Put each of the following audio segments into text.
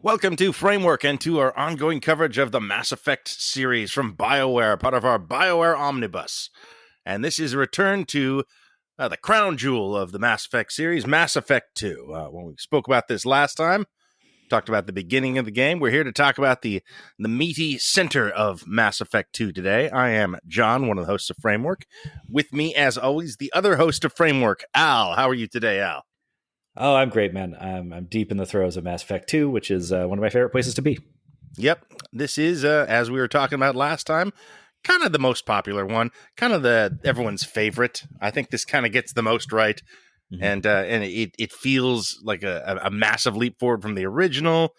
Welcome to Framework and to our ongoing coverage of the Mass Effect series from Bioware, part of our Bioware Omnibus. And this is a return to the crown jewel of the Mass Effect series, Mass Effect 2. When we spoke about this last time, talked about the beginning of the game. We're here to talk about the meaty center of Mass Effect 2 today. I am John, one of the hosts of Framework. With me, as always, the other host of Framework, Al. How are you today, Al? Oh, I'm great, man. I'm deep in the throes of Mass Effect 2, which is one of my favorite places to be. Yep. This is, as we were talking about last time, kind of the most popular one, kind of everyone's favorite. I think this kind of gets the most right. Mm-hmm. And it feels like a massive leap forward from the original,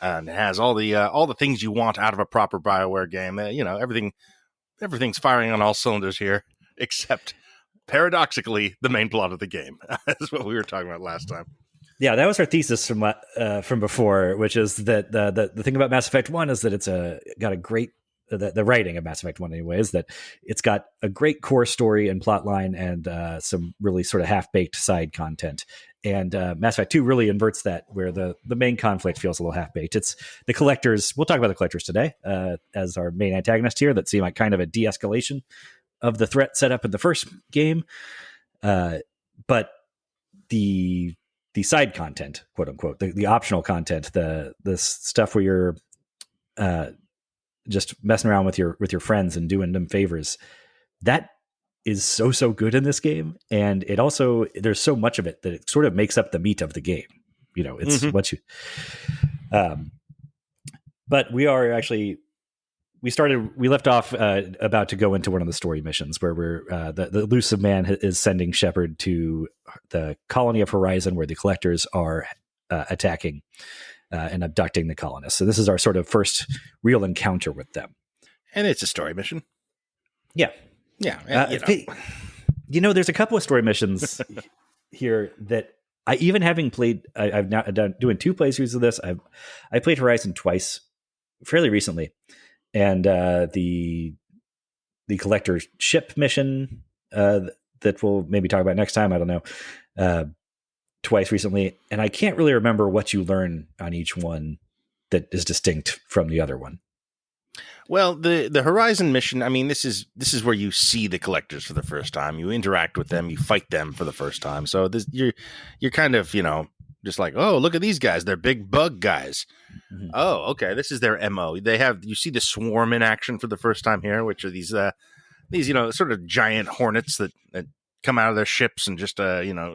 and it has all the things you want out of a proper BioWare game. Everything's firing on all cylinders here, except paradoxically the main plot of the game. That's what we were talking about last time. Yeah, that was our thesis from before, which is that the thing about Mass Effect 1 is that it's got a great the writing of Mass Effect 1 anyway, is that it's got a great core story and plot line and some really sort of half-baked side content. And Mass Effect 2 really inverts that, where the main conflict feels a little half-baked. It's the Collectors. We'll talk about the Collectors today as our main antagonist here that seem like kind of a de-escalation of the threat set up in the first game. But the side content, quote unquote, the optional content, the stuff where you're just messing around with your friends and doing them favors, that is so good in this game. And it also, there's so much of it that it sort of makes up the meat of the game. You know, it's what you, but we are actually, we left off about to go into one of the story missions where we're the elusive man is sending Shepard to the colony of Horizon, where the Collectors are attacking and abducting the colonists. So this is our sort of first real encounter with them. And it's a story mission. Yeah. Yeah. There's a couple of story missions here that I, even having played, I've now done doing 2 playthroughs of this. I played Horizon twice fairly recently. And the Collector ship mission that we'll maybe talk about next time, I don't know, twice recently. And I can't really remember what you learn on each one that is distinct from the other one. Well, the Horizon mission, I mean, this is where you see the Collectors for the first time. You interact with them, you fight them for the first time. So you're kind of, just like, oh, look at these guys. They're big bug guys. Mm-hmm. Oh, okay. This is their MO. You see the swarm in action for the first time here, which are these sort of giant hornets that come out of their ships and just,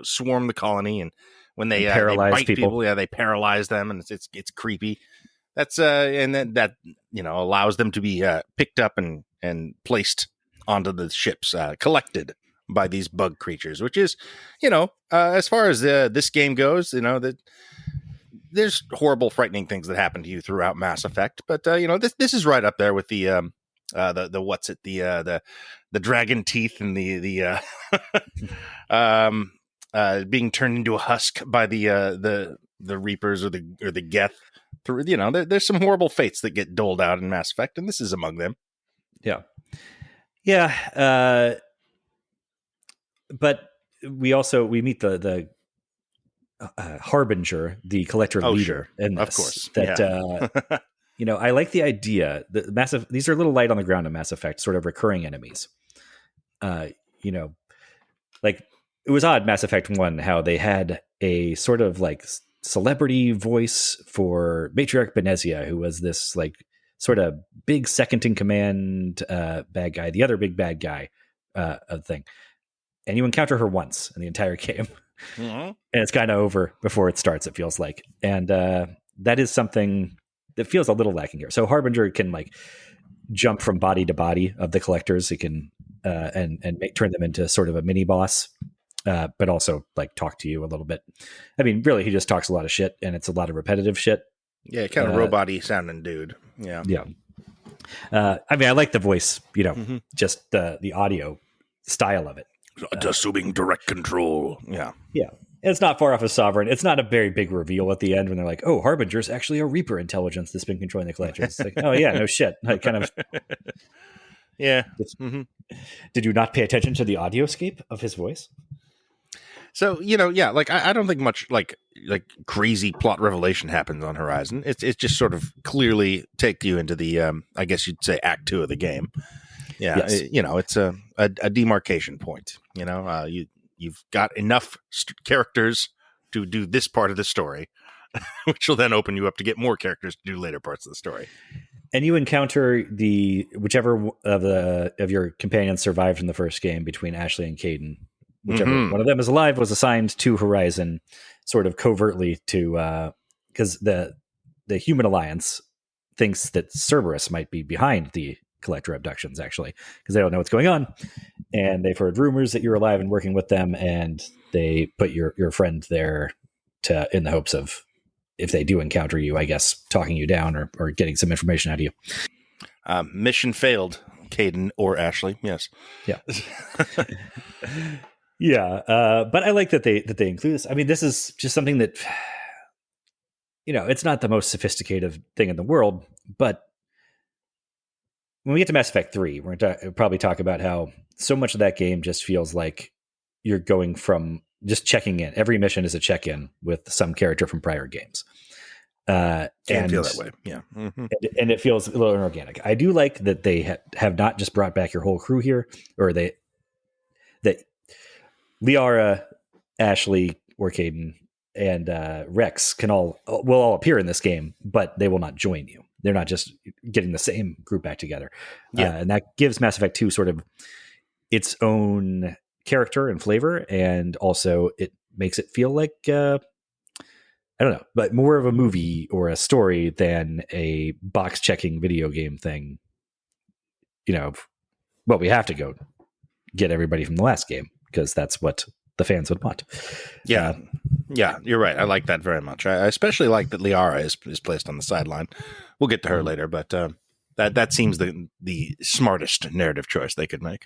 swarm the colony. And when they paralyze bite people, they paralyze them, and it's creepy. That's, and then that, allows them to be picked up and placed onto the ships, collected by these bug creatures, which is, as far as this game goes, that there's horrible, frightening things that happen to you throughout Mass Effect, but this is right up there with the what's it, the dragon teeth and the being turned into a husk by the Reapers or the Geth. There's some horrible fates that get doled out in Mass Effect, and this is among them. Yeah. But we meet the Harbinger, the Collector leader, sure. and of course, I like the idea that these are a little light on the ground in Mass Effect, sort of recurring enemies. Like it was odd, Mass Effect 1, how they had a sort of like celebrity voice for Matriarch Benezia, who was this like sort of big second in command bad guy, the other big bad guy thing. And you encounter her once in the entire game. Mm-hmm. And it's kind of over before it starts, it feels like. And that is something that feels a little lacking here. So Harbinger can like jump from body to body of the Collectors. He can turn them into sort of a mini boss, but also like talk to you a little bit. I mean, really, he just talks a lot of shit, and it's a lot of repetitive shit. Yeah, kind of robot-y sounding dude. Yeah. I mean, I like the voice, just the audio style of it. Assuming direct control. Yeah. It's not far off of Sovereign. It's not a very big reveal at the end when they're like, oh, Harbinger's actually a Reaper intelligence that's been controlling the Collectors. It's like, oh, yeah, no shit. Like, kind of. Yeah. Did you not pay attention to the audioscape of his voice? So, yeah, like I don't think much like crazy plot revelation happens on Horizon. It's just sort of clearly take you into the I guess you'd say Act 2 of the game. Yeah, Yes. it's a demarcation point. You've got enough characters to do this part of the story, which will then open you up to get more characters to do later parts of the story. And you encounter whichever of your companions survived in the first game between Ashley and Caden. Whichever one of them is alive was assigned to Horizon, sort of covertly to because the Human Alliance thinks that Cerberus might be behind the Collector abductions, actually, because they don't know what's going on, and they've heard rumors that you're alive and working with them, and they put your friend there in the hopes of, if they do encounter you, I guess, talking you down or getting some information out of you. Mission failed, Caden or Ashley. Yes. Yeah. Yeah. But I like that they include this. I mean, this is just something that, it's not the most sophisticated thing in the world, but when we get to Mass Effect 3, we're going to probably talk about how so much of that game just feels like you're going from just checking in. Every mission is a check-in with some character from prior games. Can feel that way, yeah. Mm-hmm. And it feels a little inorganic. I do like that they have not just brought back your whole crew here, or that Liara, Ashley, or Caden, and Rex will all appear in this game, but they will not join you. They're not just getting the same group back together. Yeah. And that gives Mass Effect 2 sort of its own character and flavor, and also it makes it feel like I don't know, but more of a movie or a story than a box checking video game thing. Well, we have to go get everybody from the last game because that's what the fans would want. Yeah. Yeah, you're right. I like that very much. I especially like that Liara is placed on the sideline. We'll get to her later, but that seems the smartest narrative choice they could make.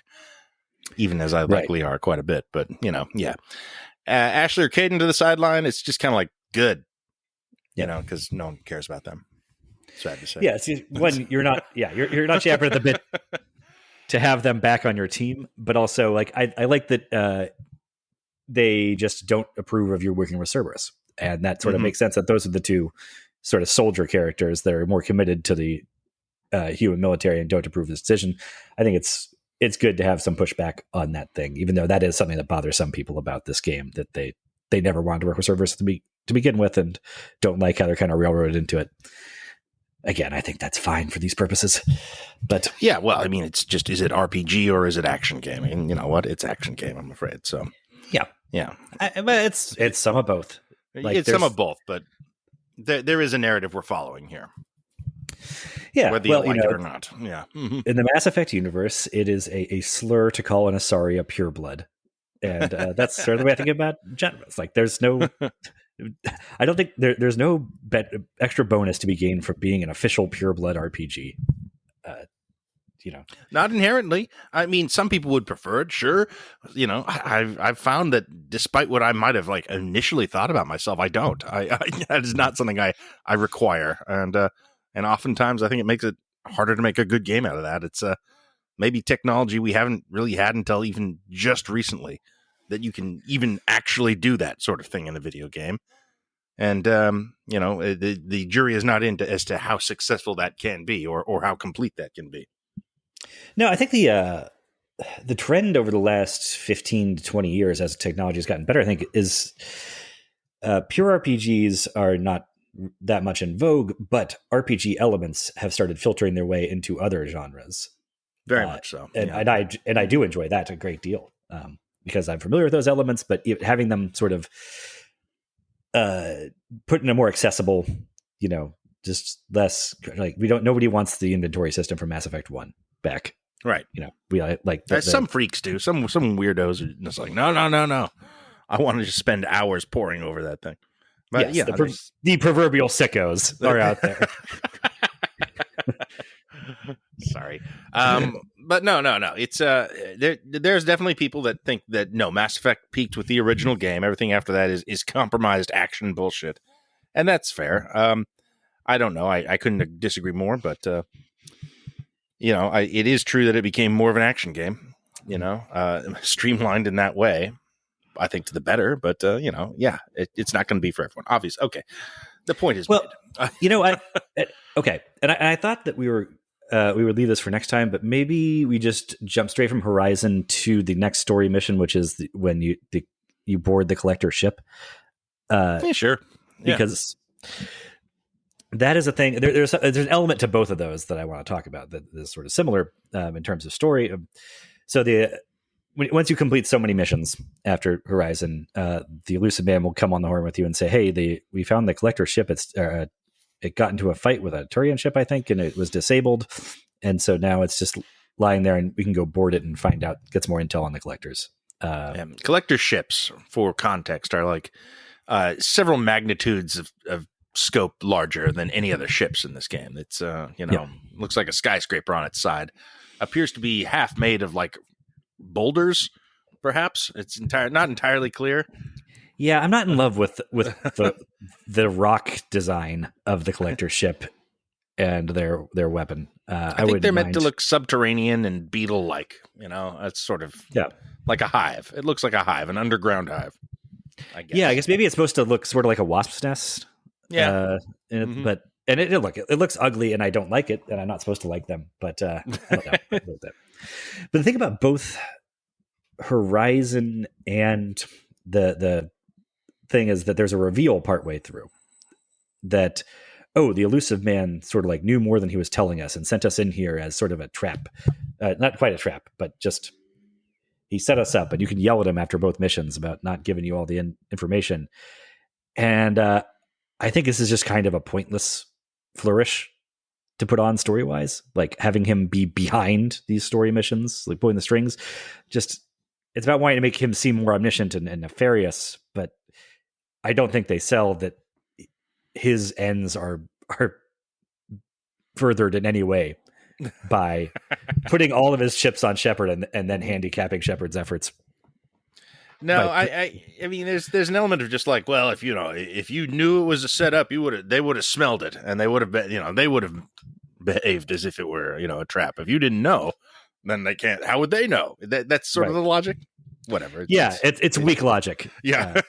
Even as I like Liara quite a bit, but yeah. Ashley or Caden to the sideline, it's just kind of like good, because no one cares about them. Sad to say. Yeah, see, when you're not champing at the bit to have them back on your team, but also like I like that they just don't approve of you working with Cerberus, and that sort of makes sense that those are the two sort of soldier characters that are more committed to the human military and don't approve of this decision. I think it's good to have some pushback on that thing, even though that is something that bothers some people about this game, that they never wanted to work with Cerberus to begin with and don't like how they're kind of railroaded into it. Again, I think that's fine for these purposes. But yeah, well, I mean, it's just, is it RPG or is it action game? And you know what? It's action game, I'm afraid. So yeah. But it's some of both. Like, it's some of both, but there is a narrative we're following here. Yeah, whether you like it or not. Yeah. Mm-hmm. In the Mass Effect universe, it is a slur to call an Asari a pureblood. And that's sort of the way I think about genres. Like, there's no... I don't think there's no extra bonus to be gained for being an official pureblood RPG. Not inherently. I mean, some people would prefer it. Sure, I've found that despite what I might have like initially thought about myself, I don't. That is not something I require, and oftentimes I think it makes it harder to make a good game out of that. It's maybe technology we haven't really had until even just recently that you can even actually do that sort of thing in a video game. And, the jury is not in as to how successful that can be or how complete that can be. No, I think the trend over the last 15 to 20 years as technology has gotten better, I think, is pure RPGs are not that much in vogue, but RPG elements have started filtering their way into other genres. Very much so. And I do enjoy that a great deal because I'm familiar with those elements, but having them sort of put in a more accessible, just less like nobody wants the inventory system from Mass Effect 1 back. Right. We like some freaks do. Some weirdos are just like, no. I want to just spend hours poring over that thing. But yes, the proverbial sickos are out there. Sorry. But no. It's there's definitely people that think that no, Mass Effect peaked with the original game. Everything after that is compromised action bullshit. And that's fair. I don't know. I couldn't disagree more, but it is true that it became more of an action game, streamlined in that way. I think, to the better. But it's not going to be for everyone. Obviously, okay. The point is well, made. Okay, and I thought that we would leave this for next time, but maybe we just jump straight from Horizon to the next story mission, which is when you board the collector ship. Yeah, sure. Because that is a thing. There's an element to both of those that I want to talk about that is sort of similar in terms of story. So once you complete so many missions after Horizon, the elusive man will come on the horn with you and say, "Hey, we found the collector ship. It got into a fight with a Turian ship, I think, and it was disabled, and so now it's just lying there, and we can go board it and find out, get some more intel on the collectors." Collector ships, for context, are like several magnitudes of scope larger than any other ships in this game. It's looks like a skyscraper on its side. Appears to be half made of like boulders, perhaps. It's not entirely clear. Yeah, I'm not in love with the rock design of the collector ship and their weapon. I think they're meant to look subterranean and beetle-like. It's sort of like a hive. It looks like a hive, an underground hive, I guess. Yeah, I guess maybe it's supposed to look sort of like a wasp's nest. Yeah, but it looks ugly, and I don't like it, and I'm not supposed to like them. But I don't know about that. But the thing about both Horizon and the thing is that there's a reveal partway through that, the elusive man sort of like knew more than he was telling us and sent us in here as sort of a trap. Not quite a trap, but just he set us up, and you can yell at him after both missions about not giving you all the information. And I think this is just kind of a pointless flourish to put on story-wise, like having him be behind these story missions, like pulling the strings. Just, it's about wanting to make him seem more omniscient and nefarious, but I don't think they sell that his ends are furthered in any way by putting all of his chips on Shepard and then handicapping Shepard's efforts. No, I mean, there's an element of just like, well, if you knew it was a setup, they would have smelled it, and they would have been, they would have behaved as if it were, a trap. If you didn't know, then they can't. How would they know? That's sort of the logic. Whatever. It's weak logic. Yeah.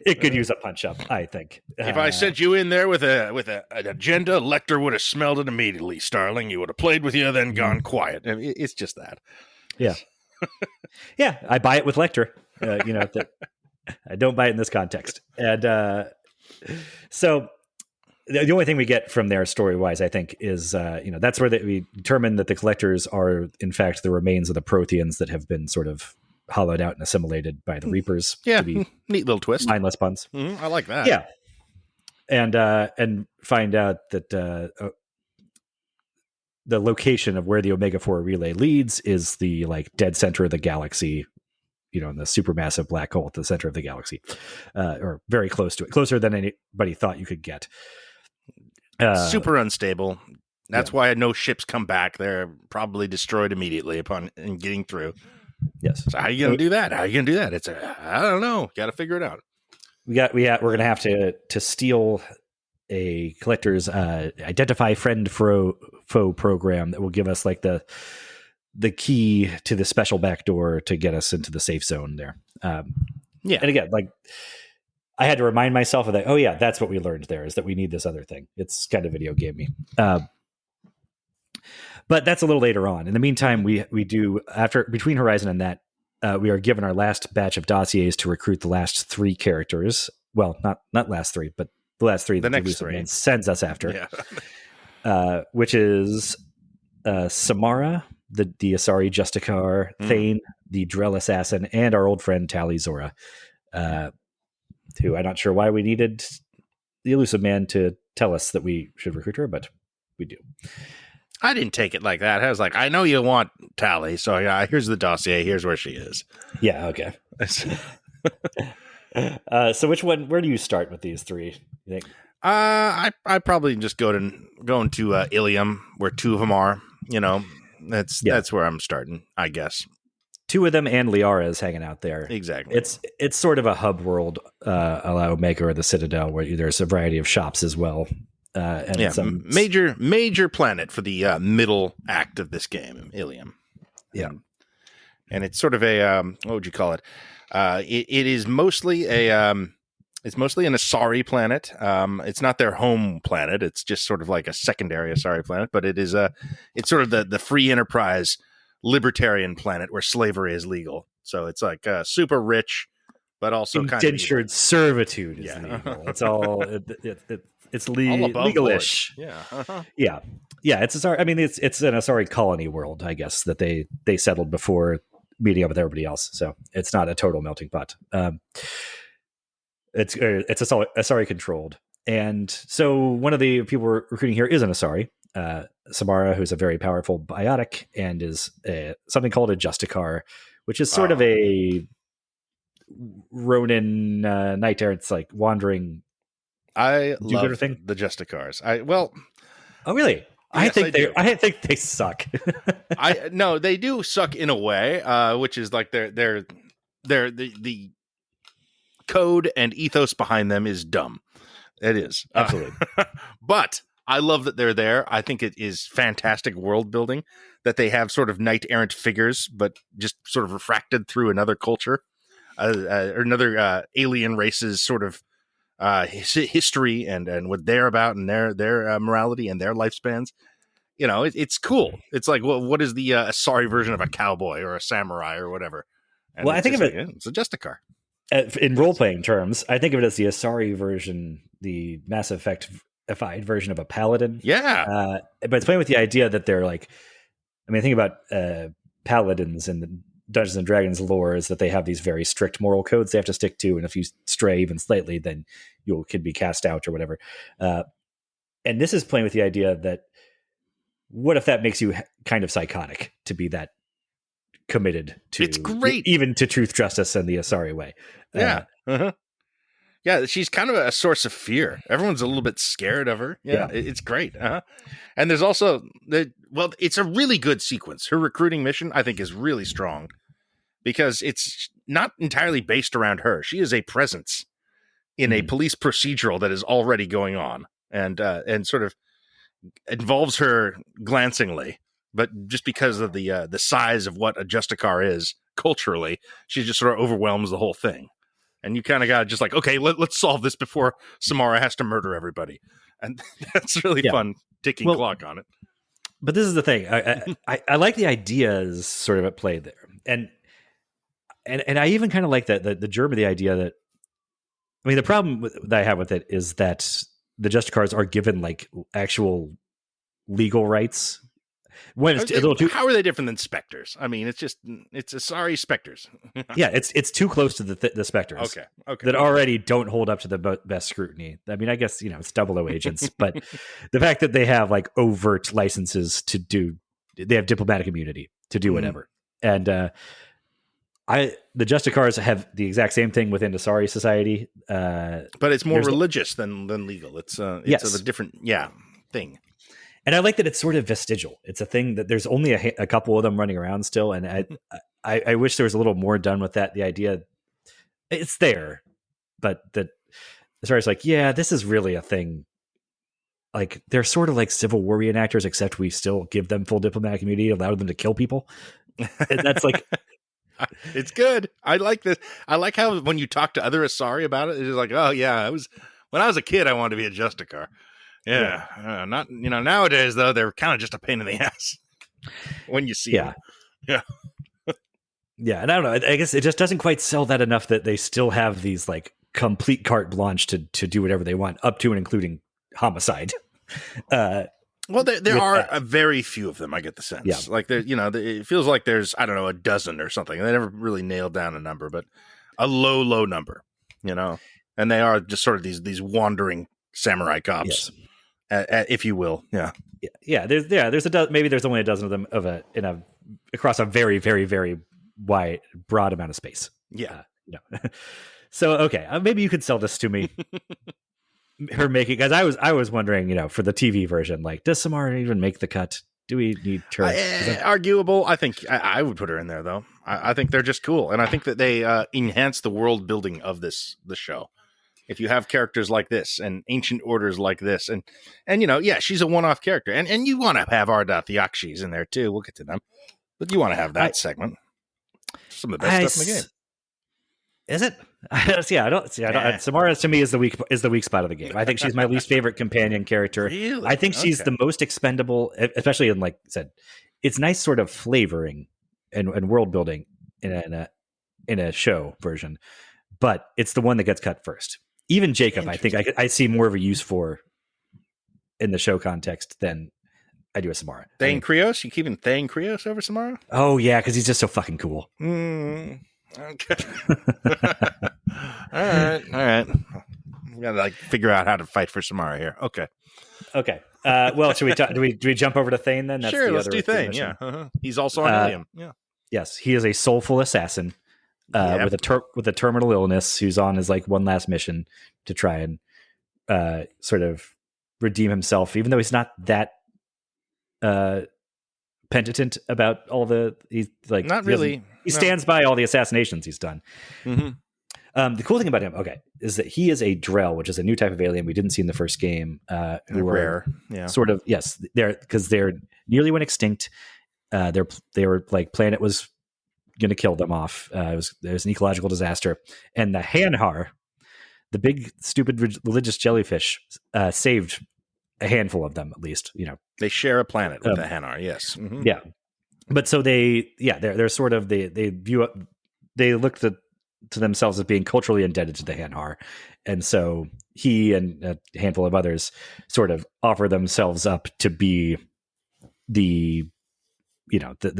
It could use a punch up, I think. If I sent you in there with an agenda, Lecter would have smelled it immediately, Starling. He would have played with you, then gone quiet. It's just that. Yeah. Yeah, I buy it with Lecter. I don't buy it in this context. And so the only thing we get from there story-wise, I think, is, that's where we determine that the collectors are, in fact, the remains of the Protheans that have been sort of hollowed out and assimilated by the Reapers. Yeah, to be neat little twist. Mindless puns. Mm-hmm. I like that. Yeah. And find out that the location of where the Omega 4 relay leads is the dead center of the galaxy, in the supermassive black hole at the center of the galaxy, or very close to it, closer than anybody thought you could get. Super unstable. That's why no ships come back. They're probably destroyed immediately upon getting through. Yes. So how are you going to do that? I don't know. Got to figure it out. We're going to have to steal a collector's identify friend foe program that will give us the key to the special back door to get us into the safe zone there. And again, I had to remind myself of that. Oh yeah, that's what we learned there, is that we need this other thing. It's kind of video gamey. But that's a little later on. In the meantime, we do, between Horizon and that, we are given our last batch of dossiers to recruit the last three characters. Well, not last three, but the last three. The that next three sends us after. Yeah. Which is Samara, the Asari Justicar, Thane, the Drell assassin, and our old friend Tali Zora, who I'm not sure why we needed the elusive man to tell us that we should recruit her, but we do. I didn't take it like that. I was like, I know you want Tali, so yeah, here's the dossier. Here's where she is. Yeah, okay. So which one? Where do you start with these three? You think? I probably just go into Ilium, where two of them are. That's where I'm starting, I guess. Two of them and Liara is hanging out there. Exactly. It's sort of a hub world, a la Omega or the Citadel, where there's a variety of shops as well. And some major planet for the middle act of this game, Ilium. Yeah. and it's sort of a what would you call it? It is mostly it's mostly an Asari planet. It's not their home planet. It's just sort of like a secondary Asari planet, but it's sort of the free enterprise libertarian planet where slavery is legal. So it's like super rich, but also indentured servitude is legal. It's all it's legalish. Board. Yeah. Uh-huh. Yeah. It's Asari. I mean, it's an Asari colony world, I guess, that they settled before meeting up with everybody else. So it's not a total melting pot. It's Asari controlled, and so one of the people we're recruiting here is an Asari, Samara, who's a very powerful biotic and is something called a Justicar, which is sort of a Ronin knight errant's like wandering. I love the Justicars. Oh really? Yes, I think they suck. No, they do suck in a way, which is like the code and ethos behind them is dumb. It is absolutely, but I love that they're there. I think it is fantastic world building that they have sort of knight errant figures, but just sort of refracted through another culture, or another alien race's sort of history and what they're about and their morality and their lifespans. You know, it's cool. It's like, well, what is the Asari version of a cowboy or a samurai or whatever? And well, I think of it. It's a Justicar. In role-playing terms, I think of it as the Asari version, the Mass Effect-ified version of a paladin. Yeah. But it's playing with the idea that they're like, I mean, think about paladins in the Dungeons and Dragons lore is that they have these very strict moral codes they have to stick to, and if you stray even slightly, then you could be cast out or whatever. And this is playing with the idea that what if that makes you kind of psychotic to be that committed to it's great, even to truth, justice, and the Asari way. Yeah, she's kind of a source of fear. Everyone's a little bit scared of her. Yeah. It's great. And there's also it's a really good sequence. Her recruiting mission, I think, is really strong because it's not entirely based around her. She is a presence in a police procedural that is already going on, and sort of involves her glancingly. But just because of the size of what a Justicar is culturally, she just sort of overwhelms the whole thing. And you kind of got to just like, okay, let's solve this before Samara has to murder everybody. And that's really fun, ticking clock on it. But this is the thing. I like the ideas sort of at play there. And I even kind of like the germ of the idea that, I mean, the problem that I have with it is that the Justicars are given like actual legal rights. When it's a little too, how are they different than Spectres? I mean, it's Asari Spectres. Yeah, it's too close to the Spectres. Okay, that already don't hold up to the best scrutiny. I mean, I guess it's 00 agents, but the fact that they have like overt licenses to do, they have diplomatic immunity to do whatever, and the Justicars have the exact same thing within Asari society, but it's more religious than legal. It's a different thing. And I like that it's sort of vestigial. It's a thing that there's only a couple of them running around still. And I wish there was a little more done with that. The idea it's there, but that as far as like, yeah, this is really a thing. Like they're sort of like Civil War reenactors, except we still give them full diplomatic immunity, allow them to kill people. And that's like, it's good. I like this. I like how when you talk to other Asari about it, it's just like, oh yeah, when I was a kid, I wanted to be a Justicar. Yeah, not nowadays though they're kind of just a pain in the ass when you see them. Yeah, yeah, and I don't know. I guess it just doesn't quite sell that enough that they still have these like complete carte blanche to do whatever they want, up to and including homicide. Well, there are a very few of them. I get the sense, like there, it feels like there's a dozen or something. They never really nailed down a number, but a low number, and they are just sort of these wandering samurai cops. Yes. If you will, there's maybe there's only a dozen of them across a very, very, very wide, broad amount of space. So okay, maybe you could sell this to me. Her making, because I was wondering, for the TV version, like, does Samara even make the cut? Do we need her? Arguable. I think I would put her in there though. I think they're just cool, and I think that they enhance the world building of the show. If you have characters like this and ancient orders like this, and she's a one-off character, and you want to have Ardath Yakshis in there too. We'll get to them, but you want to have that segment. some of the best stuff in the game. Is it? I don't. Samara to me is the weak spot of the game. I think she's my least favorite companion character. Really? I think she's the most expendable, especially in, like I said, it's nice sort of flavoring and world building in a show version, but it's the one that gets cut first. Even Jacob, I think I see more of a use for in the show context than I do with Samara. Thane Krios? You keeping Thane Krios over Samara? Oh yeah, because he's just so fucking cool. Okay. All right. We gotta like figure out how to fight for Samara here. Okay. Well, should we do we jump over to Thane then? Sure, let's do Thane. Yeah, he's also on Ilium. Yeah. Yes, he is a soulful assassin with a terminal illness who's on his like one last mission to try and sort of redeem himself, even though he's not that penitent about all the he's like not really. He stands by all the assassinations he's done. The cool thing about him, is that he is a Drell, which is a new type of alien we didn't see in the first game. Who were rare, sort of. Yes, they're nearly went extinct. They were like planet was going to kill them off. There was an ecological disaster, and the Hanhar, the big stupid religious jellyfish, saved a handful of them at least. They share a planet with the Hanhar. Yes. Yeah. But so they're sort of they look to themselves as being culturally indebted to the Hanhar, and so he and a handful of others sort of offer themselves up to be the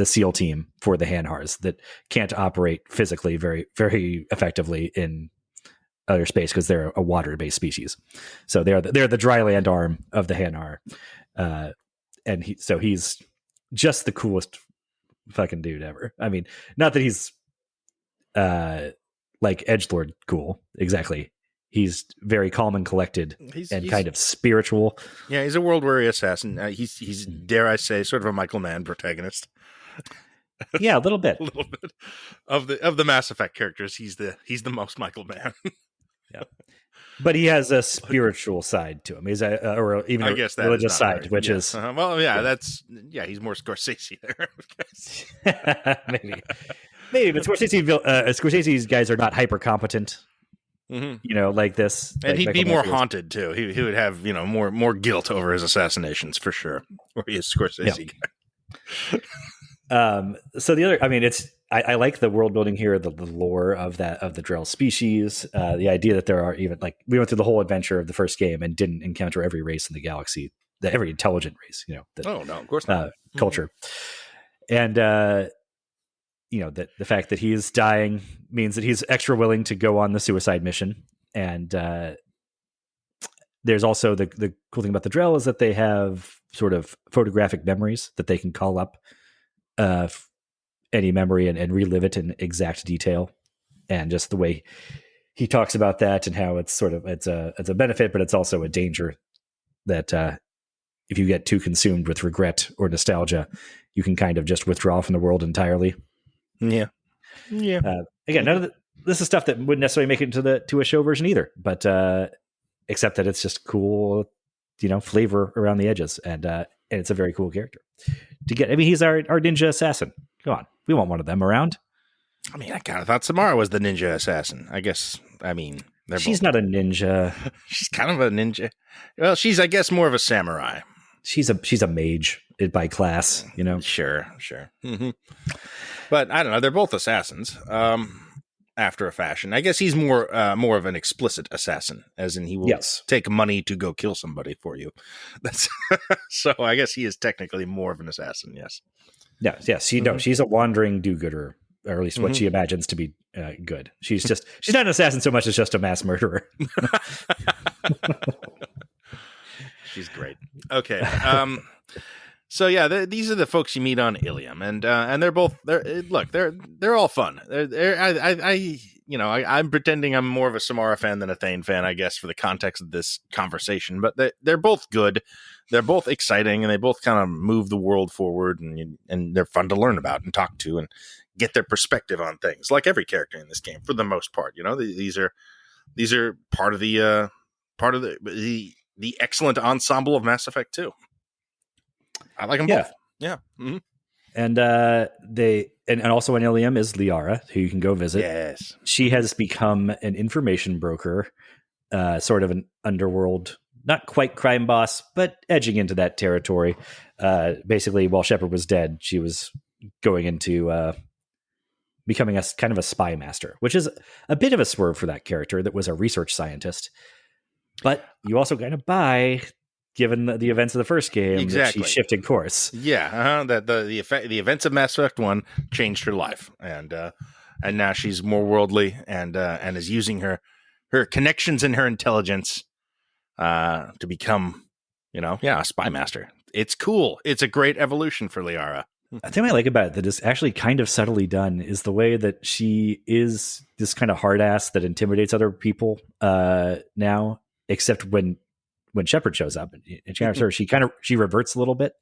SEAL team for the Hanhars that can't operate physically very very effectively in outer space because they're a water-based species. So they're the dry land arm of the Hanhar, and he's just the coolest fucking dude ever. I mean, not that he's like edgelord cool exactly. He's very calm and collected and kind of spiritual. Yeah, he's a world weary assassin. He's dare I say sort of a Michael Mann protagonist. Yeah, a little bit. A little bit of the Mass Effect characters. He's the most Michael Mann. Yeah, but he has a spiritual side to him. He's or even a religious side, which is he's more Scorsese there. Maybe, but Scorsese's guys are not hyper competent. Like this, and he'd be more haunted too. He would have more guilt over his assassinations for sure. Or he is Scorsese guy. So the other, I like the world building here, the lore of the Drell species, the idea that there are even like we went through the whole adventure of the first game and didn't encounter every race in the galaxy, every intelligent race, oh no, of course not. Culture, and the fact that he is dying means that he's extra willing to go on the suicide mission, and there's also the cool thing about the Drell is that they have sort of photographic memories that they can call up any memory and relive it in exact detail, and just the way he talks about that and how it's sort of it's a benefit, but it's also a danger that if you get too consumed with regret or nostalgia, you can kind of just withdraw from the world entirely. Yeah. Again, none of this is stuff that wouldn't necessarily make it to a show version either, but except that it's just cool, flavor around the edges, and it's a very cool character to get. He's our ninja assassin. Come on, we want one of them around. I kind of thought Samara was the ninja assassin. I guess. She's not a ninja. She's kind of a ninja. Well, she's, I guess, more of a samurai. She's a mage by class. Sure. But I don't know. They're both assassins. After a fashion, I guess he's more of an explicit assassin, as in he will take money to go kill somebody for you. That's so. I guess he is technically more of an assassin. Yes. Yes. She's a wandering do-gooder, or at least what she imagines to be good. She's not an assassin so much as just a mass murderer. She's great. Okay. So yeah, these are the folks you meet on Ilium, and they're all fun. I'm pretending I'm more of a Samara fan than a Thane fan, I guess, for the context of this conversation. But they're both good, they're both exciting, and they both kind of move the world forward, and they're fun to learn about and talk to and get their perspective on things. Like every character in this game, for the most part, these are part of the excellent ensemble of Mass Effect 2. I like them both. Yeah. Mm-hmm. And and also on Ilium is Liara, who you can go visit. Yes. She has become an information broker, sort of an underworld, not quite crime boss, but edging into that territory. Basically, while Shepard was dead, she was going into becoming a kind of a spy master, which is a bit of a swerve for that character that was a research scientist. But you also kind of buy, given the events of the first game, Exactly. that she shifted course. Yeah, that the events of Mass Effect 1 changed her life, and now she's more worldly and is using her connections and her intelligence to become, a spy master. It's cool. It's a great evolution for Liara. The thing I like about it that is actually kind of subtly done is the way that she is this kind of hard ass that intimidates other people now, except when Shepard shows up and she reverts a little bit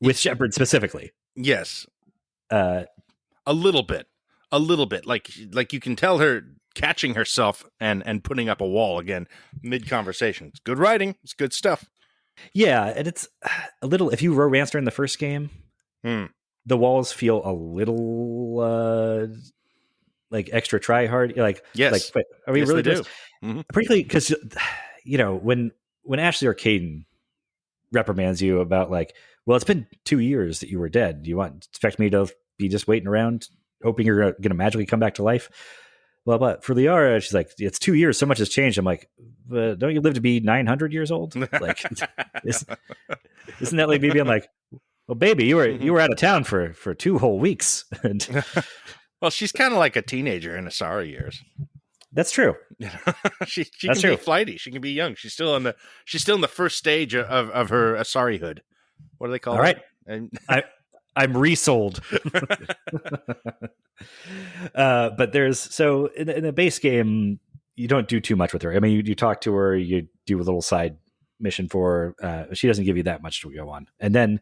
with Shepard specifically. Yes, a little bit, like you can tell her catching herself and putting up a wall again mid conversation. It's good writing. It's good stuff. Yeah, and it's a little. If you romanced her in the first game, the walls feel a little like extra try hard. Like, yes, like, are we really do? Mm-hmm. Particularly because when Ashley Arcaden reprimands you about like, well, it's been 2 years that you were dead. Do you expect me to be just waiting around hoping you're going to magically come back to life? Well, but for Liara, she's like, it's 2 years. So much has changed. I'm like, don't you live to be 900 years old? Like, isn't that like me being like, well, baby, you were out of town for 2 whole weeks. And well, she's kind of like a teenager in Asari years. That's true. she can be flighty. She can be young. She's still in the first stage of her Asari-hood. What do they call it? All right. I'm resold. But in the base game, you don't do too much with her. I mean, you talk to her, you do a little side mission for her. She doesn't give you that much to go on. And then,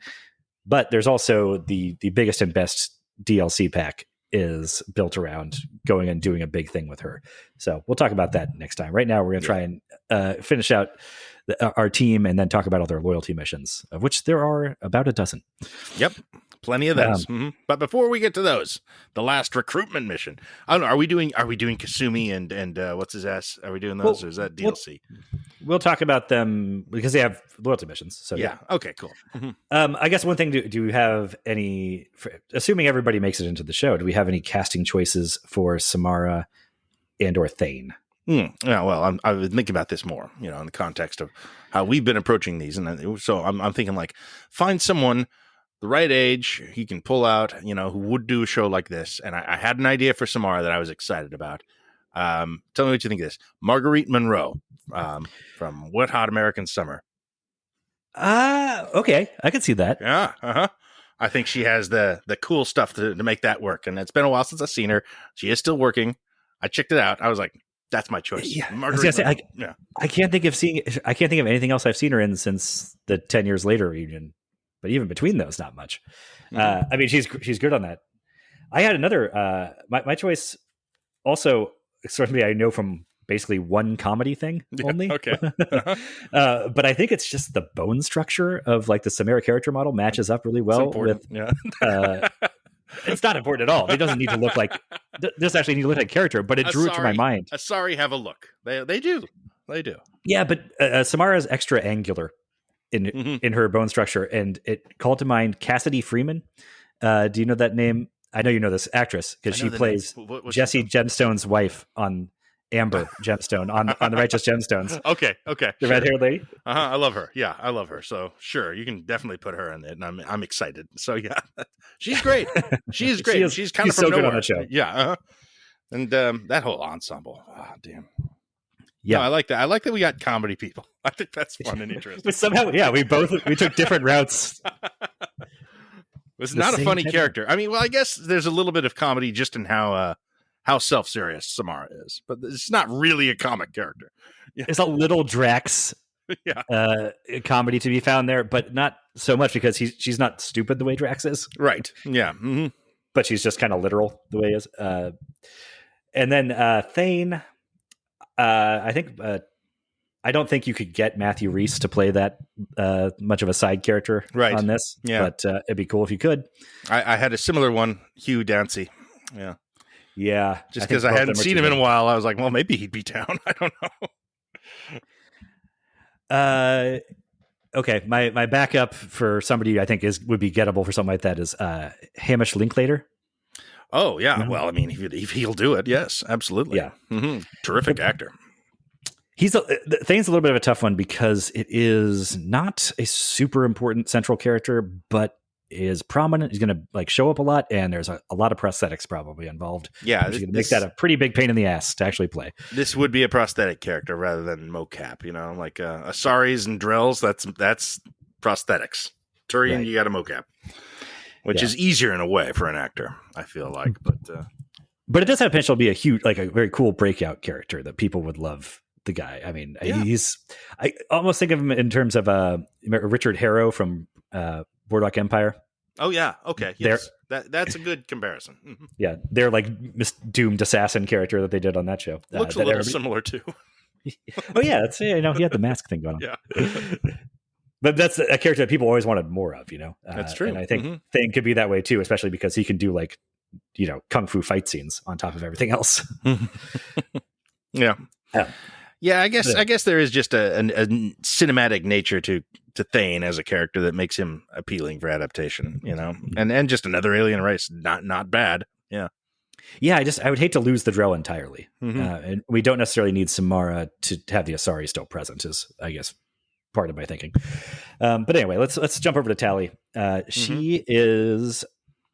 but there's also the biggest and best DLC pack is built around going and doing a big thing with her. So we'll talk about that next time. Right now, we're going to try and finish out our team and then talk about all their loyalty missions, of which there are about a dozen. Yep. Plenty of those. But before we get to those, the last recruitment mission. I don't know. Are we doing Kasumi and what's his ass? Are we doing those, or is that DLC? We'll talk about them because they have loyalty missions. So yeah. Okay. Cool. I guess one thing: do we have any? Assuming everybody makes it into the show, do we have any casting choices for Samara and or Thane? Yeah. Well, I was thinking about this more, in the context of how we've been approaching these, and so I'm thinking like find someone the right age he can pull out, who would do a show like this. And I had an idea for Samara that I was excited about. Tell me what you think of this. Marguerite Monroe from Wet Hot American Summer. Okay. I can see that. Yeah. I think she has the cool stuff to make that work. And it's been a while since I've seen her. She is still working. I checked it out. I was like, that's my choice. Yeah. I can't think of anything else I've seen her in since the 10 years later reunion. But even between those, not much. I mean, she's good on that. I had another. My choice also certainly I know from basically one comedy thing only. Okay. But I think it's just the bone structure of like the Samara character model matches up really well with. Yeah. It's not important at all. It doesn't need to look like. This actually need to look like character, but it drew it to my mind. Asari have a look. They do. They do. Yeah, but Samara's extra angular in her bone structure, and it called to mind Cassidy Freeman. Do you know that name? I know you know this actress because she plays Jesse Gemstone's wife on Amber Gemstone on the Righteous Gemstones. Okay, the red-haired lady. I love her. Yeah, I love her. So sure, you can definitely put her in it, and I'm excited. So yeah, she's great. She's great. She's kind of from nowhere. Good on that show. Yeah, and that whole ensemble. Ah, damn. Yeah, no, I like that. I like that we got comedy people. I think that's fun and interesting. But somehow, yeah, we took different routes. It's not a funny character. I mean, well, I guess there's a little bit of comedy just in how self-serious Samara is, but it's not really a comic character. Yeah. There's a little Drax comedy to be found there, but not so much because she's not stupid the way Drax is. Right. Yeah. Mm-hmm. But she's just kind of literal the way he is. And then Thane, I think I don't think you could get Matthew Rhys to play that much of a side character on this. Yeah. But it'd be cool if you could. I had a similar one, Hugh Dancy. Yeah. Yeah. Just because I hadn't seen him in a while, I was like, well, maybe he'd be down. I don't know. Okay. My backup for somebody I think would be gettable for something like that is Hamish Linklater. Oh, yeah. Mm-hmm. Well, I mean, if he'll do it, yes, absolutely. Yeah. Mm-hmm. Terrific actor. The thing's a little bit of a tough one because it is not a super important central character, but is prominent. He's going to like show up a lot, and there's a lot of prosthetics probably involved. Yeah, which make that a pretty big pain in the ass to actually play. This would be a prosthetic character rather than mocap. You know, like Asaris and Drills. That's prosthetics. Turian, right. You got a mocap, which is easier in a way for an actor. I feel like, but it does have potential to be a very cool breakout character that people would love. The guy. I mean, I almost think of him in terms of Richard Harrow from Boardwalk Empire. Oh yeah. Okay. Yes. That's a good comparison. Mm-hmm. Yeah. They're like doomed assassin character that they did on that show. Looks a little similar too. Oh yeah. That's, he had the mask thing going on. Yeah. But that's a character that people always wanted more of, That's true. And I think Thane could be that way too, especially because he can do like, kung fu fight scenes on top of everything else. Yeah. Yeah, I guess there is just a cinematic nature to Thane as a character that makes him appealing for adaptation, and just another alien race, not bad. Yeah. Yeah, I would hate to lose the Drell entirely. Mm-hmm. And we don't necessarily need Samara to have the Asari still present is, I guess, part of my thinking. But anyway, let's jump over to Tally. She is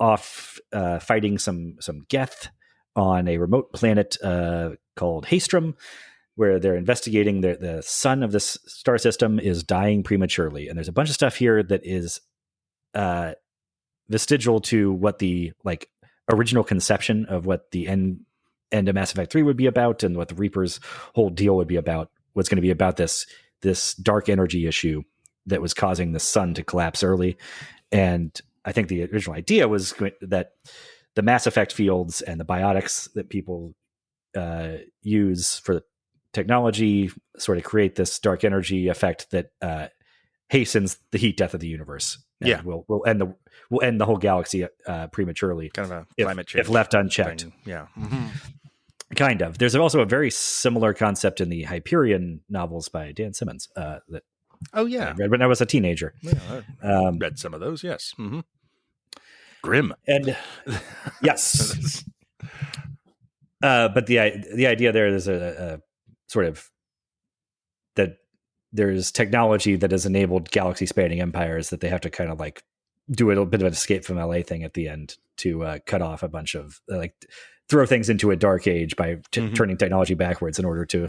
off fighting some Geth on a remote planet called Haestrom, where they're investigating the sun of this star system is dying prematurely. And there's a bunch of stuff here that is vestigial to what the original conception of what the end of Mass Effect 3 would be about and what the Reaper's whole deal would be about. What's going to be about this dark energy issue that was causing the sun to collapse early. And I think the original idea was that the Mass Effect fields and the biotics that people use for the technology sort of create this dark energy effect that hastens the heat death of the universe. And will end the whole galaxy prematurely. Kind of a climate change if left unchecked. Thing. Yeah. Mm-hmm. Kind of. There's also a very similar concept in the Hyperion novels by Dan Simmons that I read when I was a teenager. Yeah, I read some of those. Yes. Mm-hmm. Grim. And yes. But the idea there is a sort of that there's technology that has enabled galaxy spanning empires that they have to kind of like do a bit of an escape from LA thing at the end to cut off a bunch of throw things into a dark age by turning technology backwards in order to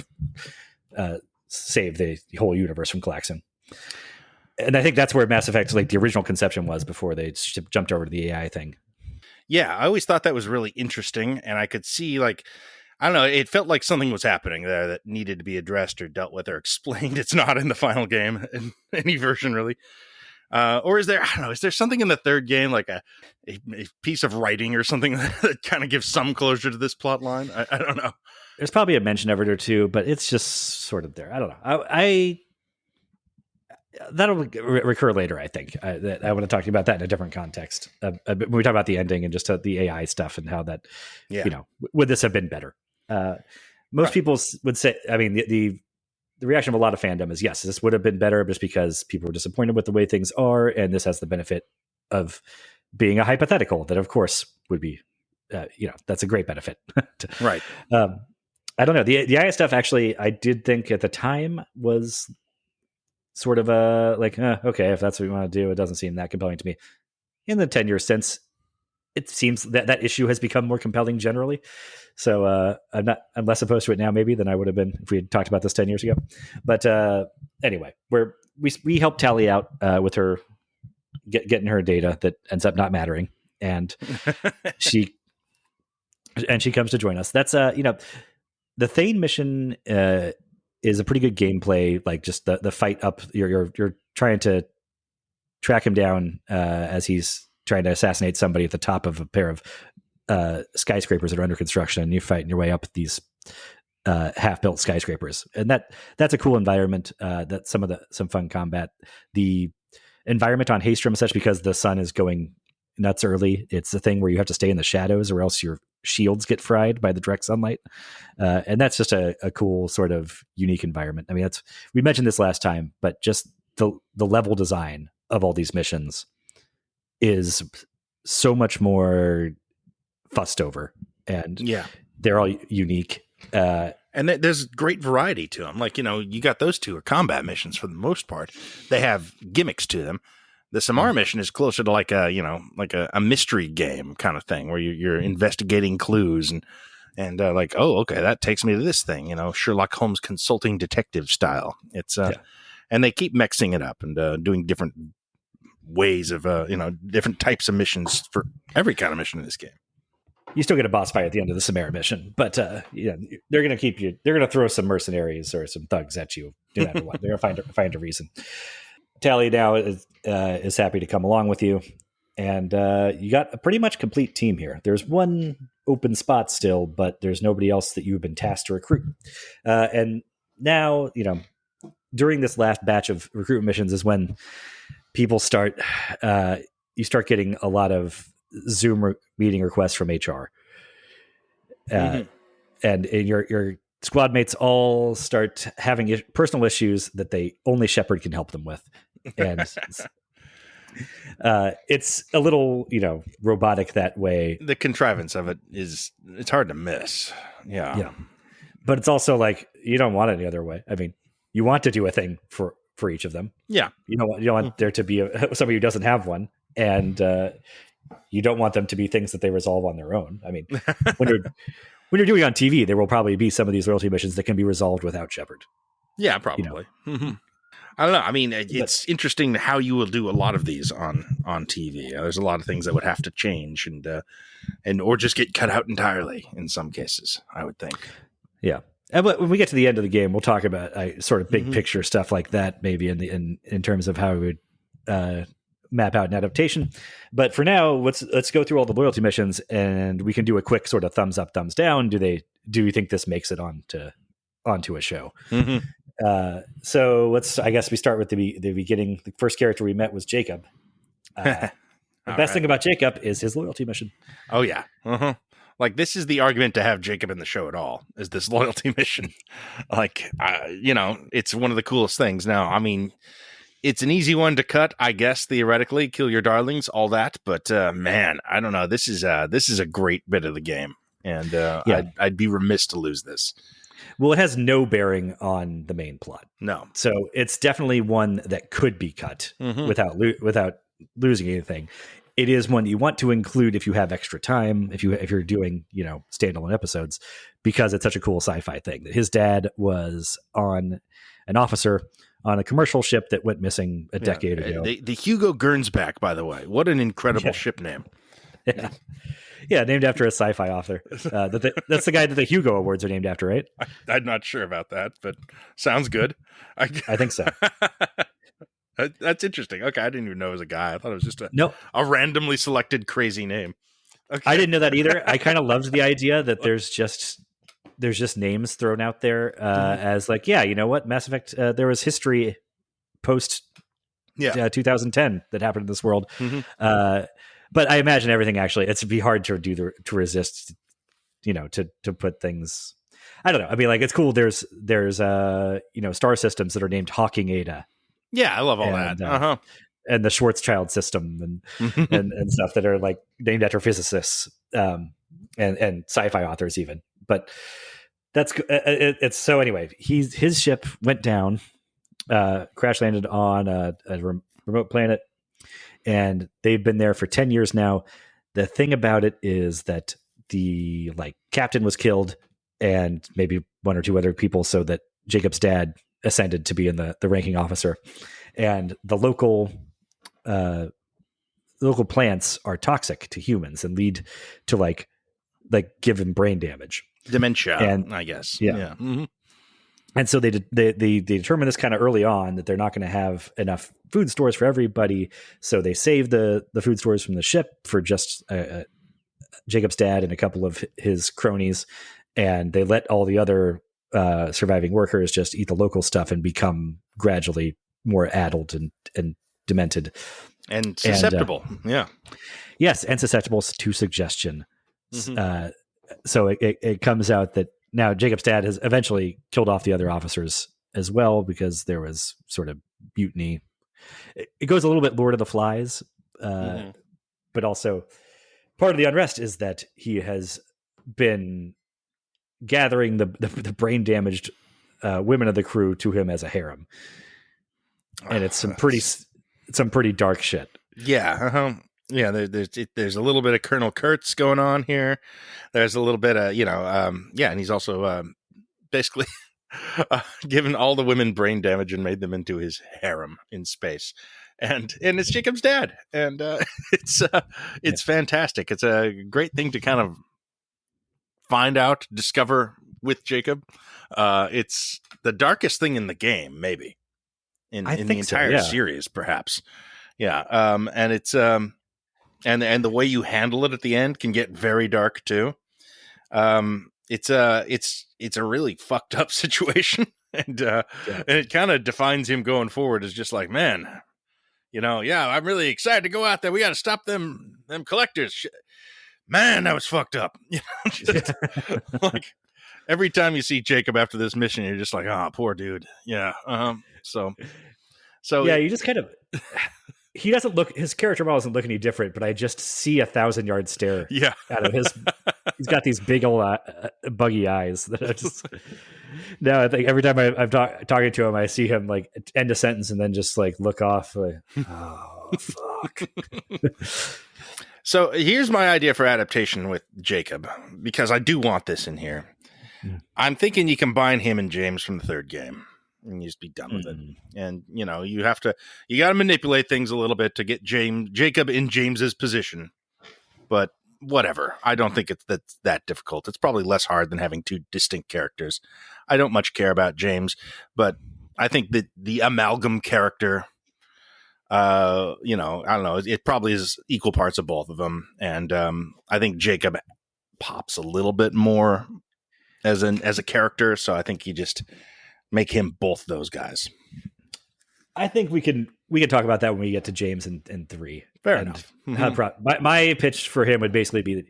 save the whole universe from collapsing. And I think that's where Mass Effect, the original conception was before they jumped over to the AI thing. Yeah, I always thought that was really interesting, and I could see I don't know, it felt like something was happening there that needed to be addressed or dealt with or explained. It's not in the final game in any version, really. Or is there something in the third game, like a piece of writing or something that kind of gives some closure to this plot line? I don't know. There's probably a mention of it or two, but it's just sort of there. I don't know. That'll recur later, I think. I want to talk to you about that in a different context. When we talk about the ending and just the AI stuff and how that, would this have been better? Most people would say, I mean, the reaction of a lot of fandom is, yes, this would have been better just because people were disappointed with the way things are. And this has the benefit of being a hypothetical that, of course, would be, that's a great benefit. Right. I don't know. The AI stuff, actually, I did think at the time was sort of okay, if that's what we want to do, it doesn't seem that compelling to me. In the 10 years since, it seems that issue has become more compelling generally. So I'm less opposed to it now maybe than I would have been if we had talked about this 10 years ago. But anyway, we helped Tally out with her getting her data that ends up not mattering, and she comes to join us. That's the Thane mission is a pretty good gameplay. Like just the fight up, you're trying to track him down as he's trying to assassinate somebody at the top of a pair of skyscrapers that are under construction, and you're fighting your way up these half-built skyscrapers, and that's a cool environment. That's some fun combat. The environment on Haystrom, such because the sun is going nuts early. It's the thing where you have to stay in the shadows, or else your shields get fried by the direct sunlight, and that's just a cool sort of unique environment. I mean, we mentioned this last time, but just the level design of all these missions is so much more fussed over, and they're all unique. And there's great variety to them. Like, you got those two are combat missions for the most part. They have gimmicks to them. The Samara mission is closer to like a mystery game kind of thing where you're investigating clues and like, oh, okay, that takes me to this thing, Sherlock Holmes consulting detective style. It's and they keep mixing it up and doing different ways of different types of missions for every kind of mission in this game. You still get a boss fight at the end of the Samara mission, but they're going to keep you. They're going to throw some mercenaries or some thugs at you no matter what. They're going to find a reason. Tally now is happy to come along with you, and you got a pretty much complete team here. There's one open spot still, but there's nobody else that you've been tasked to recruit. And now, during this last batch of recruitment missions is when people start. You start getting a lot of Zoom meeting requests from HR, and your squad mates all start having personal issues that only Shepard can help them with, and it's a little robotic that way. The contrivance of it's hard to miss. Yeah, but it's also like you don't want it any other way. I mean, you want to do a thing for each of them. Yeah, you don't want there to be somebody who doesn't have one, and you don't want them to be things that they resolve on their own. I mean, when you're doing on TV, there will probably be some of these loyalty missions that can be resolved without Shepard. Yeah, probably. I don't know. I mean, it's interesting how you will do a lot of these on TV. There's a lot of things that would have to change and or just get cut out entirely in some cases, I would think. Yeah. And when we get to the end of the game, we'll talk about sort of big picture stuff like that, maybe in terms of how we would map out an adaptation. But for now, let's go through all the loyalty missions, and we can do a quick sort of thumbs up, thumbs down. Do you think this makes it onto a show? So I guess we start with the beginning. The first character we met was Jacob. The best thing about Jacob is his loyalty mission. Oh yeah. Like, this is the argument to have Jacob in the show at all, is this loyalty mission. Like, it's one of the coolest things. Now, I mean, it's an easy one to cut, I guess, theoretically, kill your darlings, all that. But man, I don't know. This is a great bit of the game, and I'd be remiss to lose this. Well, it has no bearing on the main plot. No, so it's definitely one that could be cut without losing anything. It is one you want to include if you have extra time, if you're doing standalone episodes, because it's such a cool sci-fi thing. That his dad was an officer on a commercial ship that went missing a decade ago. The Hugo Gernsback, by the way. What an incredible ship name. Yeah, named after a sci-fi author. That's the guy that the Hugo Awards are named after, right? I'm not sure about that, but sounds good. I think so. That's interesting. Okay, I didn't even know it was a guy. I thought it was just a randomly selected crazy name. Okay. I didn't know that either. I kind of loved the idea that there's just names thrown out there as like, you know what, Mass Effect, there was history post 2010 that happened in this world. But I imagine everything it'd be hard to resist, to put things. I don't know. I mean, like, it's cool. There's star systems that are named Hawking Ada. Yeah, I love all that. And the Schwarzschild system and stuff that are like named after physicists and sci-fi authors even. But that's it's so anyway. His ship went down, crash landed on a remote planet, and they've been there for 10 years now. The thing about it is that the captain was killed, and maybe one or two other people, so that Jacob's dad ascended to be in the ranking officer, and the local plants are toxic to humans and lead to like give them brain damage, dementia, and I guess. Yeah. And so they determine this kind of early on that they're not going to have enough food stores for everybody. So they save the food stores from the ship for just Jacob's dad and a couple of his cronies, and they let all the other surviving workers just eat the local stuff and become gradually more addled and demented and susceptible. Yes, and susceptible to suggestion. Mm-hmm. So it comes out that now Jacob's dad has eventually killed off the other officers as well because there was sort of mutiny. It goes a little bit Lord of the Flies, but also part of the unrest is that he has been gathering the brain damaged women of the crew to him as a harem, and it's some pretty dark shit. Yeah. Yeah, there's a little bit of Colonel Kurtz going on here. There's a little bit of, and he's also basically given all the women brain damage and made them into his harem in space. And it's Jacob's dad. And it's fantastic. It's a great thing to kind of find out, discover with Jacob. It's the darkest thing in the game, maybe. In the entire series, perhaps. Yeah. And it's and the way you handle it at the end can get very dark too. It's a really fucked up situation, and it kind of defines him going forward as just like, man, I'm really excited to go out there. We got to stop them collectors. Man, that was fucked up. Just, like every time you see Jacob after this mission, you're just like, oh, poor dude. Yeah. So yeah, you just kind of. He doesn't look. His character model doesn't look any different, but I just see a 1,000-yard stare. Yeah, out of his. He's got these big old buggy eyes that I just. No, I think every time I'm talking to him, I see him like end a sentence and then just like look off. Like, oh fuck. So here's my idea for adaptation with Jacob, because I do want this in here. I'm thinking you combine him and James from the third game. And you just be done with it. And, you got to manipulate things a little bit to get Jacob in James's position. But whatever. I don't think it's that difficult. It's probably less hard than having two distinct characters. I don't much care about James, but I think that the amalgam character, I don't know, it probably is equal parts of both of them. And I think Jacob pops a little bit more as a character. So I think you just make him both those guys. I think we can talk about that when we get to James and 3. Fair enough. My pitch for him would basically be that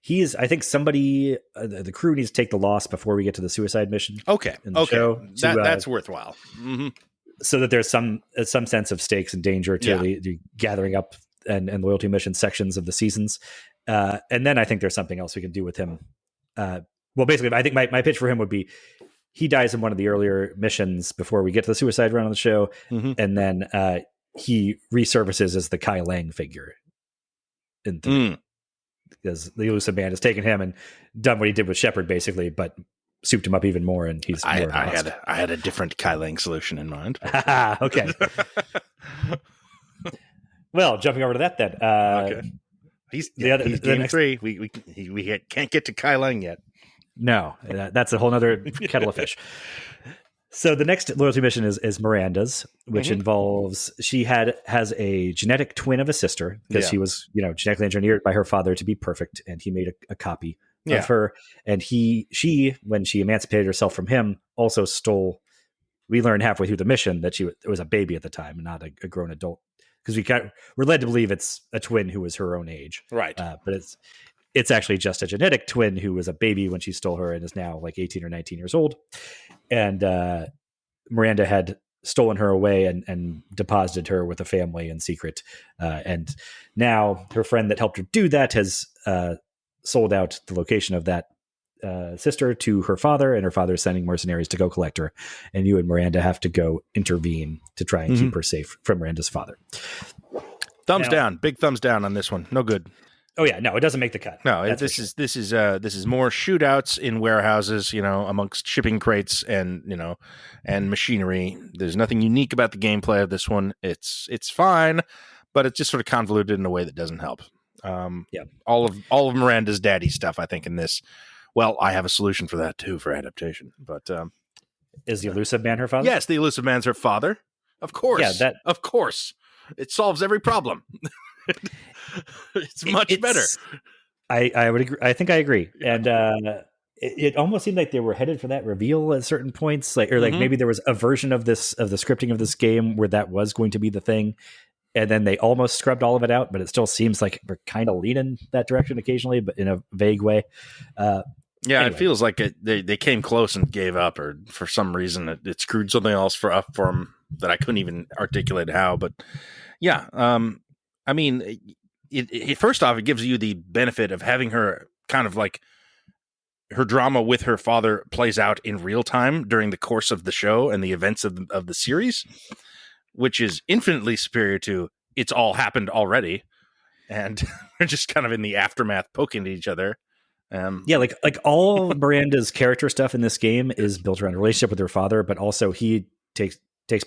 he's. I think somebody the crew needs to take the loss before we get to the suicide mission. Okay. In the show that's worthwhile. Mm-hmm. So that there's some sense of stakes and danger to the gathering up and loyalty mission sections of the seasons, and then I think there's something else we can do with him. Well, basically, I think my pitch for him would be. He dies in one of the earlier missions before we get to the suicide run on the show. And then he resurfaces as the Kai Lang figure in 3. Because the elusive man has taken him and done what he did with Shepard, basically, but souped him up even more. And he's I had a different Kai Lang solution in mind. Okay. Well, jumping over to that then. Okay. He's game 3. We can't get to Kai Lang yet. No, that's a whole nother kettle of fish. So the next loyalty mission is Miranda's, which involves she has a genetic twin of a sister because she was genetically engineered by her father to be perfect, and he made a copy of her. And she when she emancipated herself from him also stole. We learned halfway through the mission that it was a baby at the time, not a grown adult, because we're led to believe it's a twin who was her own age, right? But it's actually just a genetic twin who was a baby when she stole her and is now like 18 or 19 years old. And Miranda had stolen her away and deposited her with a family in secret. And now her friend that helped her do that has sold out the location of that sister to her father, and her father is sending mercenaries to go collect her. And you and Miranda have to go intervene to try and keep her safe from Miranda's father. Thumbs down. Big thumbs down on this one. No good. Oh yeah, no, it doesn't make the cut. No, this is more shootouts in warehouses, amongst shipping crates and machinery. There's nothing unique about the gameplay of this one. It's fine, but it's just sort of convoluted in a way that doesn't help. All of Miranda's daddy stuff, I think, in this. Well, I have a solution for that too for adaptation. But is the elusive man her father? Yes, the elusive man's her father. Of course. Yeah, of course. It solves every problem. It's much better. I would agree. I think I agree. And it almost seemed like they were headed for that reveal at certain points, like, or like Mhm. maybe there was a version of the scripting of this game where that was going to be the thing, and then they almost scrubbed all of it out, but it still seems like we're kind of leaning that direction occasionally, but in a vague way. Yeah, Anyway. it feels like they came close and gave up, or for some reason it screwed something else for them that I couldn't even articulate how. But yeah, I mean, it first off, it gives you the benefit of having her kind of like her drama with her father plays out in real time during the course of the show and the events of the series, which is infinitely superior to it's all happened already, and we're just kind of in the aftermath poking at each other. Yeah, like all Miranda's character stuff in this game is built around a relationship with her father, but also he takes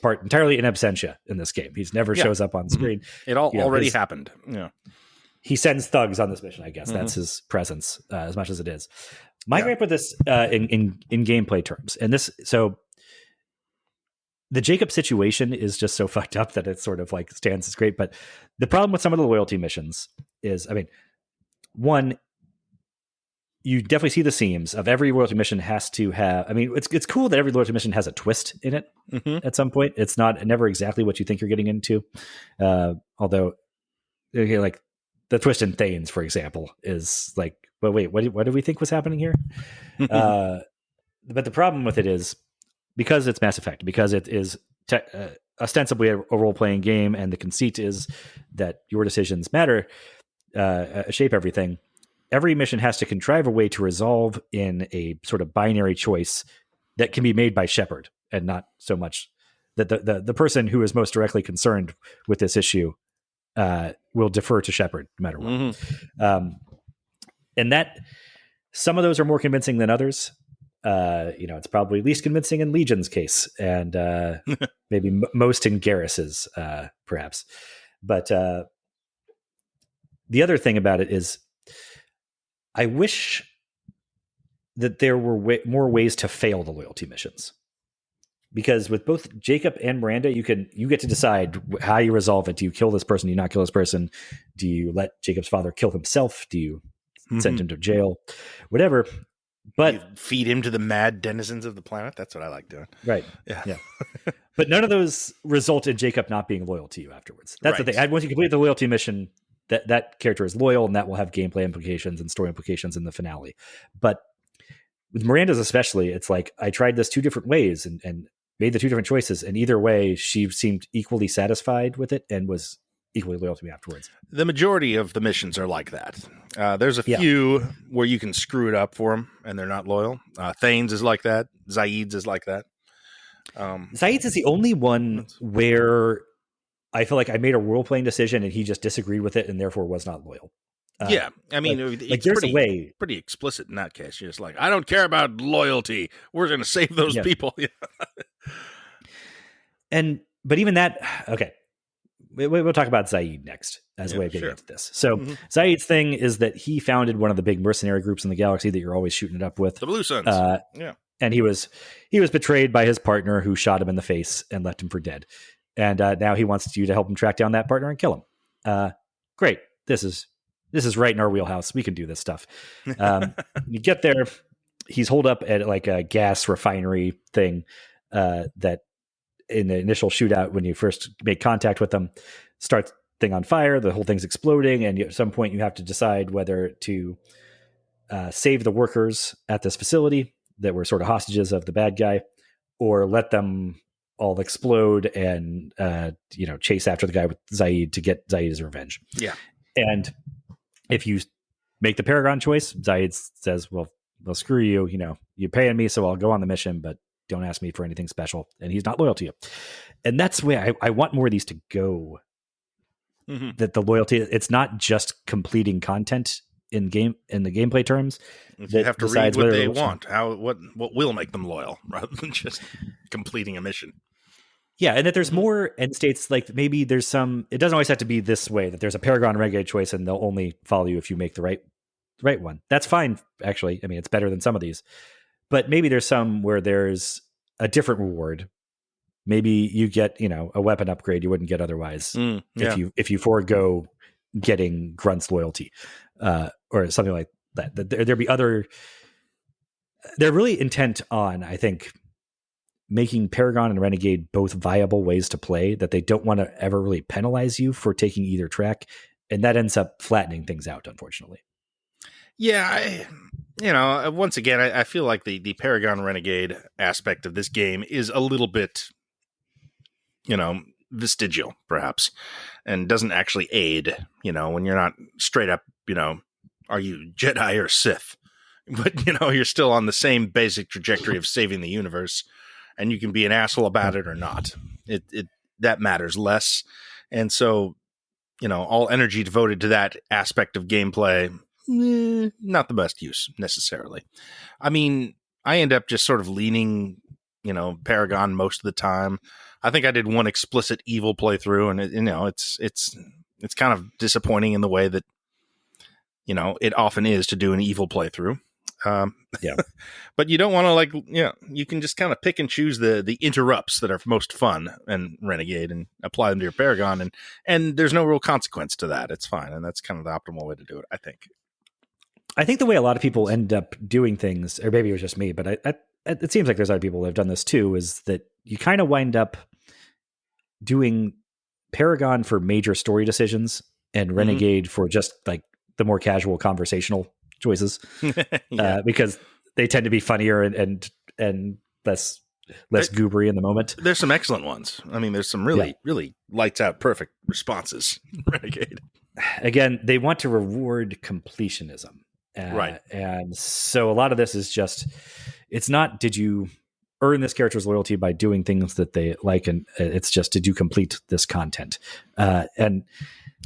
part entirely in absentia in this game. He's never shows up on screen. It all already happened. Yeah, he sends thugs on this mission. I guess that's his presence as much as it is. My gripe with this in gameplay terms, and this so the Jacob situation is just so fucked up that it sort of like stands as great. But the problem with some of the loyalty missions is, I mean, one, you definitely see the seams of every loyalty mission has to have. I mean, it's cool that every loyalty mission has a twist in it at some point. It's never exactly what you think you're getting into. Although, like the twist in Thanes, for example, is like, but wait, what do we think was happening here? But the problem with it is because it's Mass Effect, because it is ostensibly a role playing game, and the conceit is that your decisions matter, shape everything. Every mission has to contrive a way to resolve in a sort of binary choice that can be made by Shepard, and not so much that the person who is most directly concerned with this issue will defer to Shepard no matter what. And that some of those are more convincing than others. It's probably least convincing in Legion's case, and maybe most in Garrus's, perhaps. But the other thing about it is, I wish that there were more ways to fail the loyalty missions, because with both Jacob and Miranda, you get to decide how you resolve it. Do you kill this person? Do you not kill this person? Do you let Jacob's father kill himself? Do you send him to jail? Whatever. But you feed him to the mad denizens of the planet. That's what I like doing. Right. Yeah. But none of those result in Jacob not being loyal to you afterwards. That's the thing. Once you complete the loyalty mission, that character is loyal, and that will have gameplay implications and story implications in the finale. But with Miranda's especially, it's like I tried this 2 different ways and made the 2 different choices, and either way, she seemed equally satisfied with it and was equally loyal to me afterwards. The majority of the missions are like that. There's a few where you can screw it up for them, and they're not loyal. Thanes is like that. Zaid's is like that. Zaid's is the only one where I feel like I made a role-playing decision and he just disagreed with it and therefore was not loyal. Yeah, I mean, it's pretty explicit in that case. You're just like, I don't care about loyalty. We're going to save those people. But even that, okay, we'll talk about Zaid next as a way of getting into this. So Zaid's thing is that he founded one of the big mercenary groups in the galaxy that you're always shooting it up with, the Blue Suns. And he was betrayed by his partner, who shot him in the face and left him for dead. And now he wants you to help him track down that partner and kill him. Great. This is right in our wheelhouse. We can do this stuff. You get there. He's holed up at like a gas refinery thing that in the initial shootout, when you first make contact with them, starts thing on fire. The whole thing's exploding. And at some point you have to decide whether to save the workers at this facility that were sort of hostages of the bad guy, or let them all explode and chase after the guy with Zaid to get Zaid's revenge. Yeah. And if you make the Paragon choice, Zaid says, well, screw you. You're paying me, so I'll go on the mission, but don't ask me for anything special. And he's not loyal to you. And that's the way I want more of these to go. That the loyalty, it's not just completing content in the gameplay terms. You have to read what they want, what will make them loyal, rather than just completing a mission. Yeah, and that there's more end states, like maybe there's some, it doesn't always have to be this way, that there's a Paragon Renegade choice and they'll only follow you if you make the right one. That's fine, actually. I mean, it's better than some of these. But maybe there's some where there's a different reward. Maybe you get, a weapon upgrade you wouldn't get otherwise if you forego getting Grunt's loyalty or something like that. There'd be other they're really intent on, I think, making Paragon and Renegade both viable ways to play, that they don't want to ever really penalize you for taking either track. And that ends up flattening things out, unfortunately. Yeah, once again, I feel like the Paragon Renegade aspect of this game is a little bit, vestigial, perhaps, and doesn't actually aid, when you're not straight up, are you Jedi or Sith? But, you're still on the same basic trajectory of saving the universe, and you can be an asshole about it or not. It that matters less. And so, all energy devoted to that aspect of gameplay, not the best use necessarily. I mean, I end up just sort of leaning, Paragon most of the time. I think I did one explicit evil playthrough, and it's kind of disappointing in the way that, it often is to do an evil playthrough. Yeah. But you don't want to you can just kind of pick and choose the interrupts that are most fun and Renegade and apply them to your Paragon, and there's no real consequence to that. It's fine, and that's kind of the optimal way to do it, I think. I think the way a lot of people end up doing things, or maybe it was just me, but it seems like there's other people that have done this too, is that you kind of wind up doing Paragon for major story decisions and Renegade for just like the more casual conversational choices. Yeah. Because they tend to be funnier and less goobery in the moment. There's some excellent ones. I mean, there's some really lights out perfect responses. Renegade. Again, they want to reward completionism. Right. And so a lot of this is just, it's not, did you earn this character's loyalty by doing things that they like, and it's just, did you complete this content? And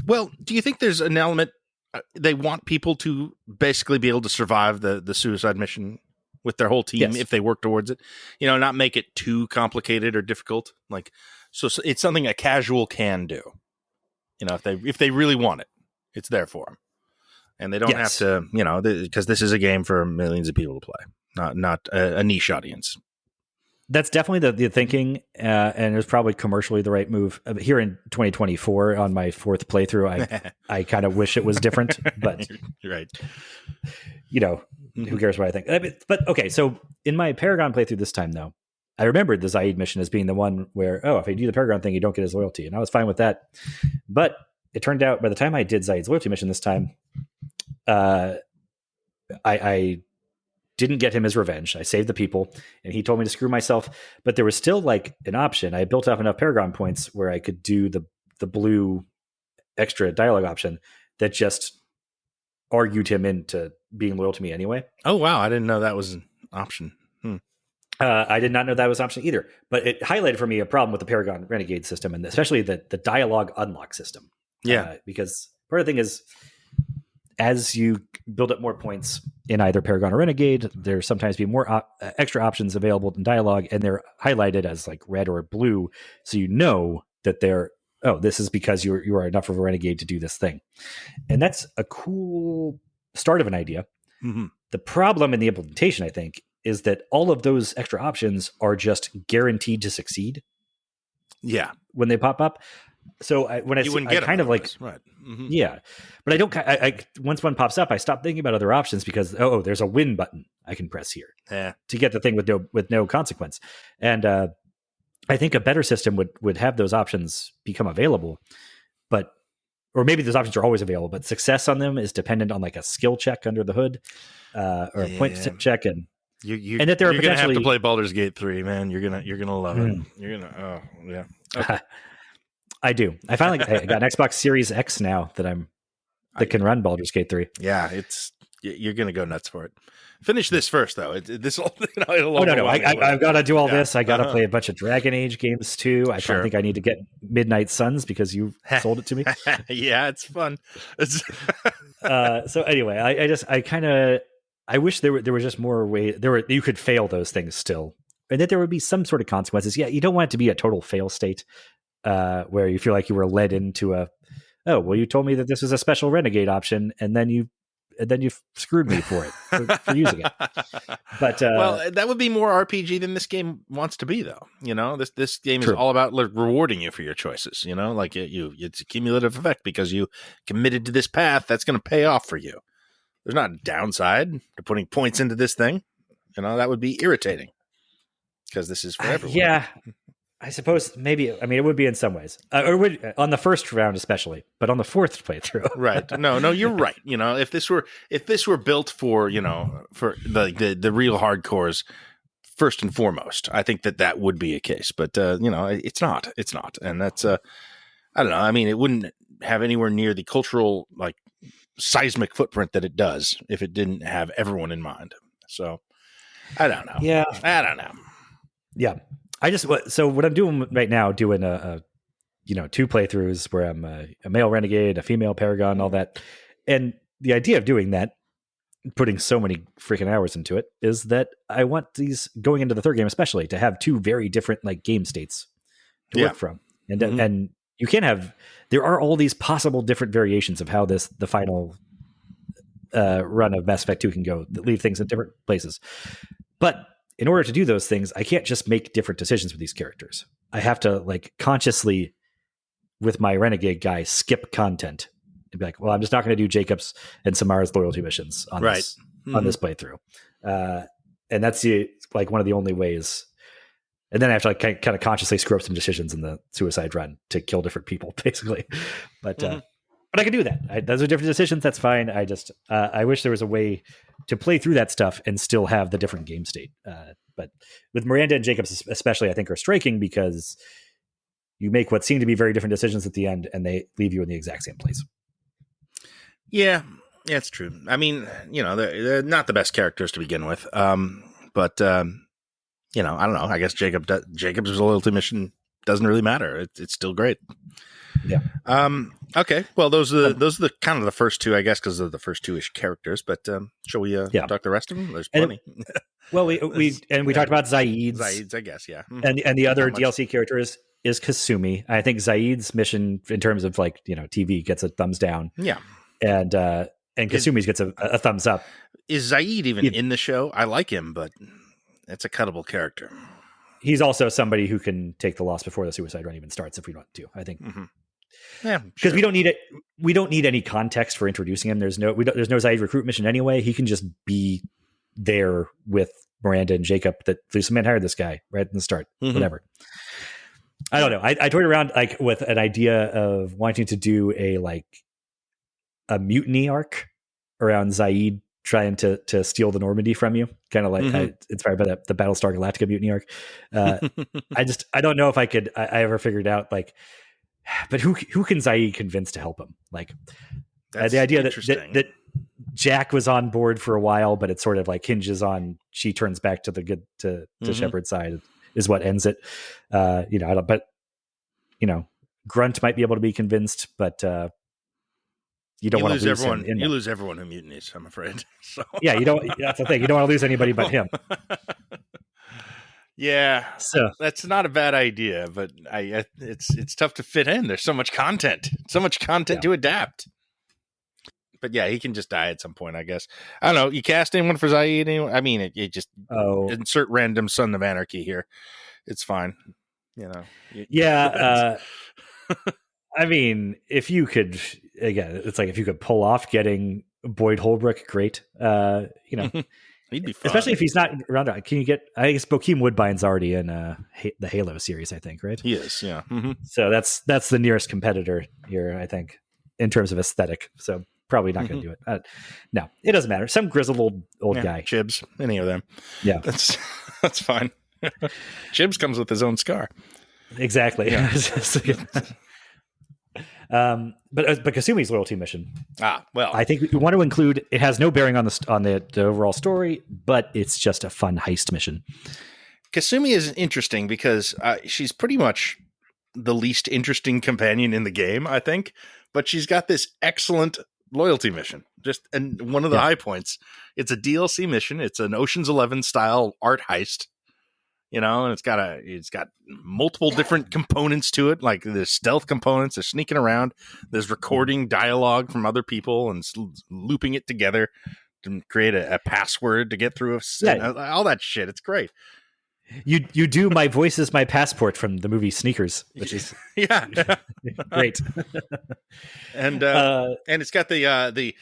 well, do you think there's an element, they want people to basically be able to survive the suicide mission with their whole team if they work towards it, not make it too complicated or difficult. So it's something a casual can do, if they really want it, it's there for them. And they don't have to, because this is a game for millions of people to play, not a niche audience. That's definitely the thinking, and it was probably commercially the right move. Here in 2024, on my fourth playthrough, I kind of wish it was different, but you're right. Who cares what I think? But okay, so in my Paragon playthrough this time, though, I remembered the Zaid mission as being the one where, if I do the Paragon thing, you don't get his loyalty, and I was fine with that. But it turned out by the time I did Zaid's loyalty mission this time, I didn't get him his revenge. I saved the people, and he told me to screw myself. But there was still like an option. I built up enough Paragon points where I could do the blue extra dialogue option that just argued him into being loyal to me anyway. Oh, wow. I didn't know that was an option. I did not know that was an option either. But it highlighted for me a problem with the Paragon Renegade system, and especially the dialogue unlock system. Yeah. Because part of the thing is, as you build up more points in either Paragon or Renegade, there sometimes be more extra options available in dialogue, and they're highlighted as like red or blue, so that they're, this is because you are enough of a Renegade to do this thing. And that's a cool start of an idea. Mm-hmm. The problem in the implementation, I think, is that all of those extra options are just guaranteed to succeed. Yeah. When they pop up. So when I kind of like, right. Mm-hmm. Yeah, but I don't, I once one pops up, I stop thinking about other options because, there's a win button I can press here to get the thing with no consequence. And I think a better system would have those options become available, or maybe those options are always available, but success on them is dependent on like a skill check under the hood, or a point check. And and that you're gonna have to play Baldur's Gate 3, man. You're gonna love it. You're gonna, yeah. Okay. I do. I finally I got an Xbox Series X now that can run Baldur's Gate 3. Yeah, you're gonna go nuts for it. Finish this first, though. It'll no! I've got to do all this. I got to play a bunch of Dragon Age games too. I think I need to get Midnight Suns because you sold it to me. Yeah, it's fun. So anyway, I wish there was just more way. You could fail those things still, and that there would be some sort of consequences. Yeah, you don't want it to be a total fail state. Where you feel like you were led into you told me that this was a special Renegade option, and then you screwed me for it for using it. But that would be more RPG than this game wants to be, though. This game is all about rewarding you for your choices. It's a cumulative effect because you committed to this path that's going to pay off for you. There's not a downside to putting points into this thing. That would be irritating because this is for everyone. Yeah, I suppose maybe. I mean, it would be in some ways, or would on the first round especially, but on the fourth playthrough, right? No, you're right. If this were built for for the real hardcores first and foremost, I think that would be a case. But it's not. It's not, and that's I don't know. I mean, it wouldn't have anywhere near the cultural seismic footprint that it does if it didn't have everyone in mind. So I don't know. Yeah, I don't know. Yeah, so what I'm doing right now, doing a 2 playthroughs where I'm a male renegade, a female paragon, all that, and the idea of doing that, putting so many freaking hours into it, is that I want these going into the third game, especially, to have 2 very different game states to work from, and and you can have. There are all these possible different variations of how the final run of Mass Effect 2 can go that leave things in different places, but in order to do those things, I can't just make different decisions with these characters. I have to consciously, with my renegade guy, skip content and be like, well, I'm just not going to do Jacob's and Samara's loyalty missions on this on this playthrough. And that's one of the only ways. And then I have to kind of consciously screw up some decisions in the suicide run to kill different people, basically. But I can do that. Those are different decisions. That's fine. I wish there was a way to play through that stuff and still have the different game state. But with Miranda and Jacobs especially, I think are striking because you make what seem to be very different decisions at the end and they leave you in the exact same place. Yeah, it's true. I mean, they're not the best characters to begin with. But I don't know. I guess Jacob's loyalty mission doesn't really matter. It's still great. Yeah. Okay. Well, those are the kind of the first 2, I guess, because they're the first 2-ish characters. But shall we talk the rest of them? There's plenty. Well, we talked about Zaid's. Zaid's, I guess, yeah. And the other DLC character is Kasumi. I think Zaid's mission, in terms of TV, gets a thumbs down. Yeah. And Kasumi's gets a thumbs up. Is Zaid even in the show? I like him, but it's a cuttable character. He's also somebody who can take the loss before the suicide run even starts if we want to, I think. Mm-hmm. Yeah, because we don't need it. We don't need any context for introducing him. There's no Zaid recruit mission anyway. He can just be there with Miranda and Jacob. That there's some man hired this guy right in the start. Mm-hmm. Whatever. I don't know. I toyed around with an idea of wanting to do a mutiny arc around Zaid trying to steal the Normandy from you, kind of inspired by the Battlestar Galactica mutiny arc. I don't know if I ever figured out but who can Zaid convince to help him? The idea that Jack was on board for a while, but it sort of hinges on she turns back to the good to Shepard's side is what ends it. Grunt might be able to be convinced, but you don't want to lose everyone. You lose everyone who mutinies, I'm afraid. So yeah, you don't. That's the thing. You don't want to lose anybody but him. Yeah, so that's not a bad idea, but it's tough to fit in. There's so much content to adapt. But yeah, he can just die at some point, I guess. I don't know. You cast anyone for Zaid? Anyone? I mean, it just insert random Son of Anarchy here. It's fine. I mean, if you could, again, it's if you could pull off getting Boyd Holbrook, great. He'd be fun. Especially if he's not around. Can you get? I guess Bokeem Woodbine's already in the Halo series, I think, right? He is, yeah. Mm-hmm. So that's the nearest competitor here, I think, in terms of aesthetic. So probably not going to do it. No, it doesn't matter. Some grizzled old guy, Chibs, any of them. Yeah, that's fine. Chibs comes with his own scar. Exactly. Yeah. But Kasumi's loyalty mission. I think we want to include. It has no bearing on the overall story, but it's just a fun heist mission. Kasumi is interesting because she's pretty much the least interesting companion in the game, I think. But she's got this excellent loyalty mission. And one of the high points. It's a DLC mission. It's an Ocean's 11 style art heist. And it's got multiple different components to it. There's stealth components, there's sneaking around, there's recording dialogue from other people and looping it together to create a password to get through all that shit. It's great. You do My Voice is My Passport from the movie Sneakers, which is yeah. great. And it's got the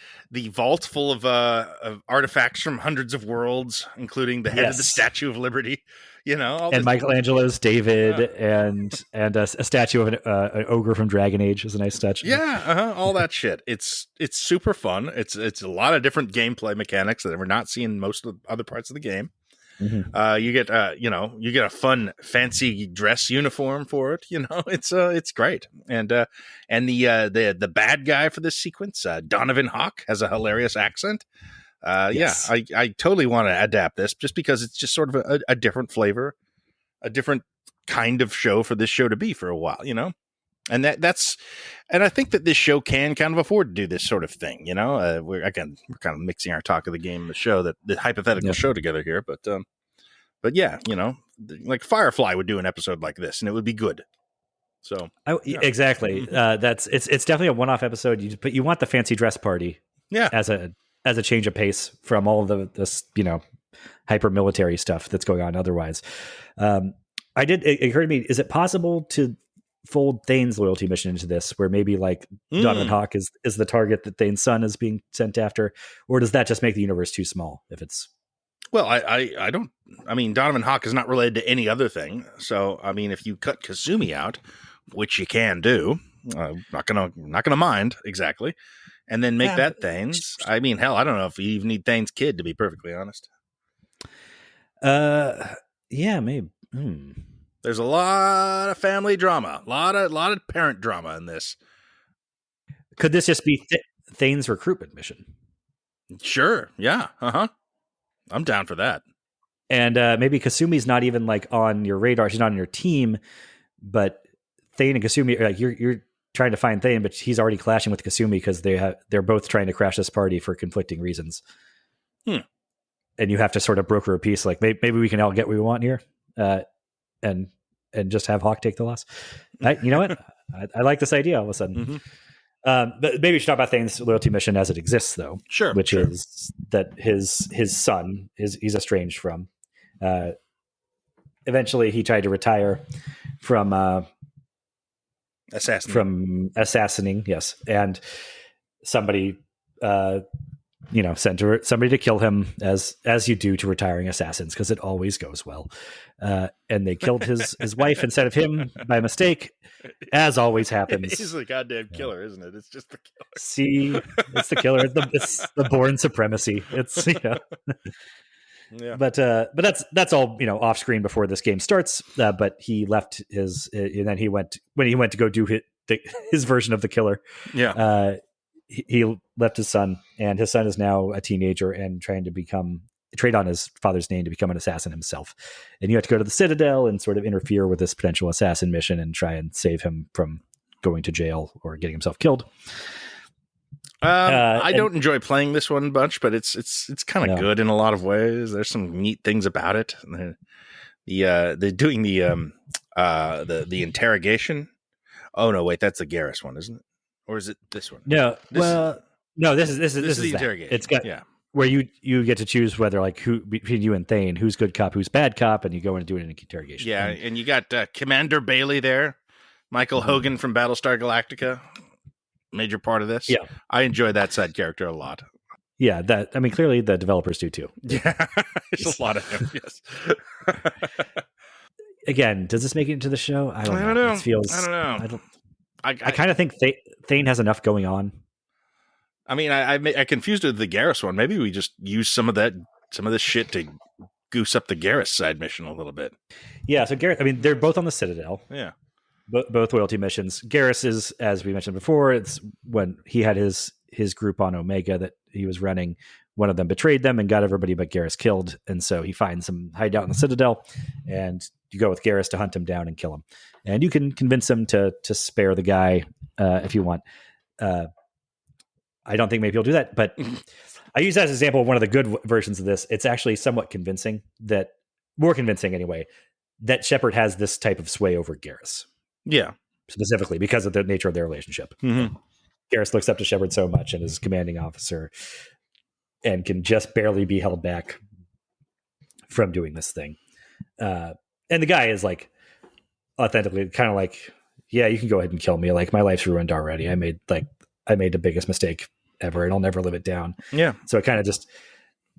vault full of artifacts from hundreds of worlds, including the head of the Yes. Statue of Liberty. You know, all And this, Michelangelo's David, and a statue of an ogre from Dragon Age is a nice statue. yeah, all that shit. It's super fun. It's a lot of different gameplay mechanics that we're not seeing in most of the other parts of the game. Mm-hmm. You get you get a fun fancy dress uniform for it. You know, it's great. And the bad guy for this sequence, Donovan Hawk, has a hilarious accent. Yes. Yeah, I totally want to adapt this just because it's just sort of a different flavor, a different kind of show for this show to be for a while, you know? And that's I think that this show can kind of afford to do this sort of thing, you know? We're kind of mixing our talk of the game and the show, the hypothetical show together here, but yeah, you know, like Firefly would do an episode like this and it would be good. So yeah. Exactly. It's definitely a one-off episode, but you want the fancy dress party as a change of pace from all of this, you know, hyper military stuff that's going on otherwise. It occurred to me, is it possible to fold Thane's loyalty mission into this, where maybe like Donovan Hawk is the target that Thane's son is being sent after, or does that just make the universe too small if it's... Well, I mean, Donovan Hawk is not related to any other thing. So, I mean, if you cut Kasumi out, which you can do, not gonna mind exactly, and then make that Thane's. I mean, hell, I don't know if you even need Thane's kid, to be perfectly honest. Yeah, maybe. There's a lot of family drama, a lot of parent drama in this. Could this just be Thane's recruitment mission? Sure. Yeah. I'm down for that. And maybe Kasumi's not even like on your radar. She's not on your team, but Thane and Kasumi, like you're trying to find Thane, but he's already clashing with Kasumi because they're both trying to crash this party for conflicting reasons. And you have to sort of broker a peace. Like maybe we can all get what we want here, and just have Hawk take the loss. You know what? I like this idea all of a sudden. Mm-hmm. But maybe we should talk about Thane's loyalty mission as it exists, though. Sure. Which is that his son he's estranged from. Eventually, he tried to retire from assassinating. Yes, and somebody sent somebody to kill him as you do to retiring assassins, because it always goes well. And they killed his wife instead of him by mistake, as always happens. He's the goddamn killer, isn't it? It's just the killer. See, it's the killer. It's the born supremacy. It's Yeah. But that's all off screen before this game starts. But he left and then when he went to go do his version of the killer. Yeah. He left his son, and his son is now a teenager and trying to trade on his father's name to become an assassin himself. And you have to go to the Citadel and sort of interfere with this potential assassin mission and try and save him from going to jail or getting himself killed. I don't enjoy playing this one much, but it's kind of good in a lot of ways. There's some neat things about it. They're doing the interrogation. Oh no, wait, that's the Garrus one, isn't it? Or is it this one? No, this is the interrogation. It's got where you get to choose whether who between you and Thane, who's good cop, who's bad cop, and you go in and do it in an interrogation. Yeah, and you got Commander Bailey there, Michael Hogan from Battlestar Galactica, major part of this. Yeah, I enjoy that side character a lot. Yeah, clearly the developers do too. Yeah, there's a lot of him. Yes. Again, does this make it into the show? I don't know. It feels. I don't know. I kind of think Thane has enough going on. I mean, I confused it with the Garrus one. Maybe we just use some of this shit to goose up the Garrus side mission a little bit. Yeah, so Garrus, I mean, they're both on the Citadel. Yeah. Both loyalty missions. Garrus is, as we mentioned before, it's when he had his group on Omega that he was running. One of them betrayed them and got everybody but Garrus killed. And so he finds some hideout in the Citadel, and you go with Garrus to hunt him down and kill him. And you can convince him to spare the guy if you want. I don't think maybe he'll do that, but I use that as an example of one of the good versions of this. It's actually somewhat convincing, more convincing anyway, that Shepard has this type of sway over Garrus. Yeah. Specifically because of the nature of their relationship. Mm-hmm. Garrus looks up to Shepard so much and is commanding officer and can just barely be held back from doing this thing. And the guy is like authentically kind of like, yeah, you can go ahead and kill me. Like my life's ruined already. I made the biggest mistake ever, and I'll never live it down. Yeah. So it kind of just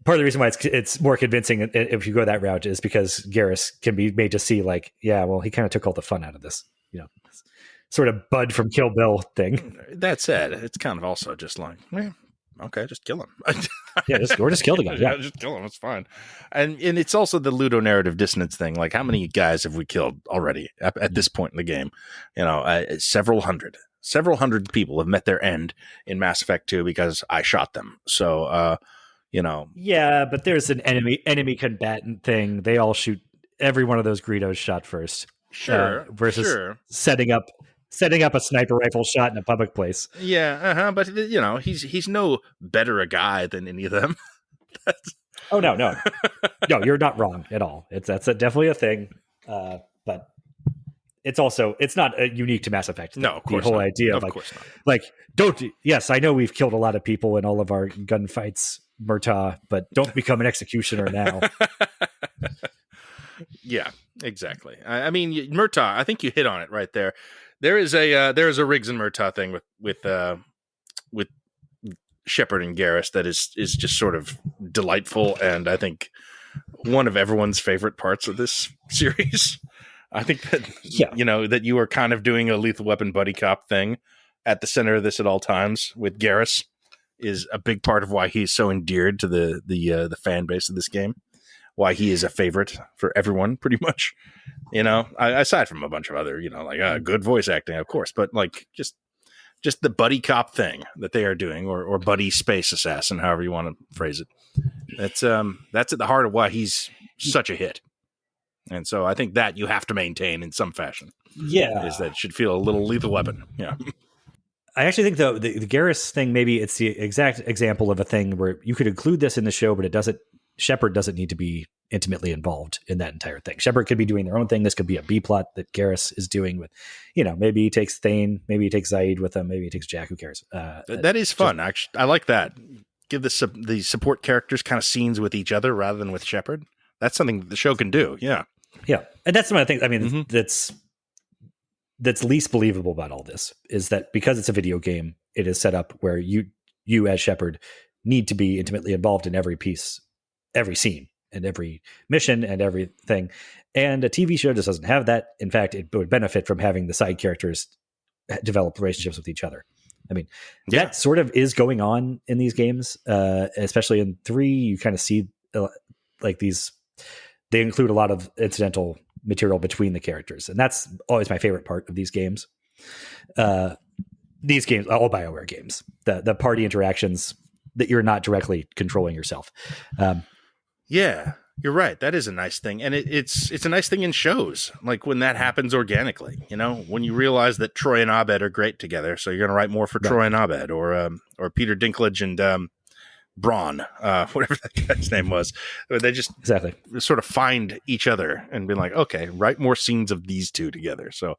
part of the reason why it's more convincing if you go that route is because Garrus can be made to see like, yeah, well, he kind of took all the fun out of this, sort of Bud from Kill Bill thing. That said, it's kind of also just like, okay, just kill him. Yeah, just kill the guy. Yeah, just kill him. It's fine. And it's also the ludonarrative dissonance thing. Like, how many guys have we killed already at this point in the game? Several hundred people have met their end in Mass Effect 2 because I shot them. So, Yeah, but there's an enemy combatant thing. They all shoot. Every one of those Greedos shot first. Sure. Versus setting up a sniper rifle shot in a public place. Yeah, but he's no better a guy than any of them. Oh no, you're not wrong at all. That's definitely a thing, but it's not unique to Mass Effect. No, of course the whole not. idea of course not. Like yes, I know we've killed a lot of people in all of our gunfights, Murtaugh, but don't become an executioner now. Yeah, exactly. I mean, Murtaugh, I think you hit on it right there. There is a Riggs and Murtaugh thing with Shepard and Garrus that is just sort of delightful, and I think one of everyone's favorite parts of this series. I think that that you are kind of doing a Lethal Weapon buddy cop thing at the center of this at all times with Garrus is a big part of why he's so endeared to the fan base of this game. Why he is a favorite for everyone, pretty much. Aside from a bunch of other, good voice acting, of course, but like just the buddy cop thing that they are doing, or buddy space assassin, however you want to phrase it. That's at the heart of why he's such a hit. And so I think that you have to maintain in some fashion. Yeah, is that it should feel a little Lethal Weapon. Yeah. I actually think though the Garrus thing, maybe it's the exact example of a thing where you could include this in the show, but it doesn't. Shepard doesn't need to be intimately involved in that entire thing. Shepard could be doing their own thing. This could be a B plot that Garrus is doing with, maybe he takes Thane, maybe he takes Zaid with him, maybe he takes Jack. Who cares? That is fun. Actually, I like that. Give the support characters kind of scenes with each other rather than with Shepard. That's something that the show can do. Yeah, yeah, and that's one of the things. I mean, that's least believable about all this is that because it's a video game, it is set up where you as Shepard need to be intimately involved in every piece, every scene, and every mission and everything. And a TV show just doesn't have that. In fact, it would benefit from having the side characters develop relationships with each other. I mean, that sort of is going on in these games, especially in 3. You kind of see they include a lot of incidental material between the characters. And that's always my favorite part of these games. These games, all BioWare games, the party interactions that you're not directly controlling yourself. Yeah, you're right. That is a nice thing. And it's a nice thing in shows, like when that happens organically, when you realize that Troy and Abed are great together. So you're going to write more for Troy and Abed or Peter Dinklage and Braun, whatever that guy's name was. They just sort of find each other and be like, okay, write more scenes of these two together. So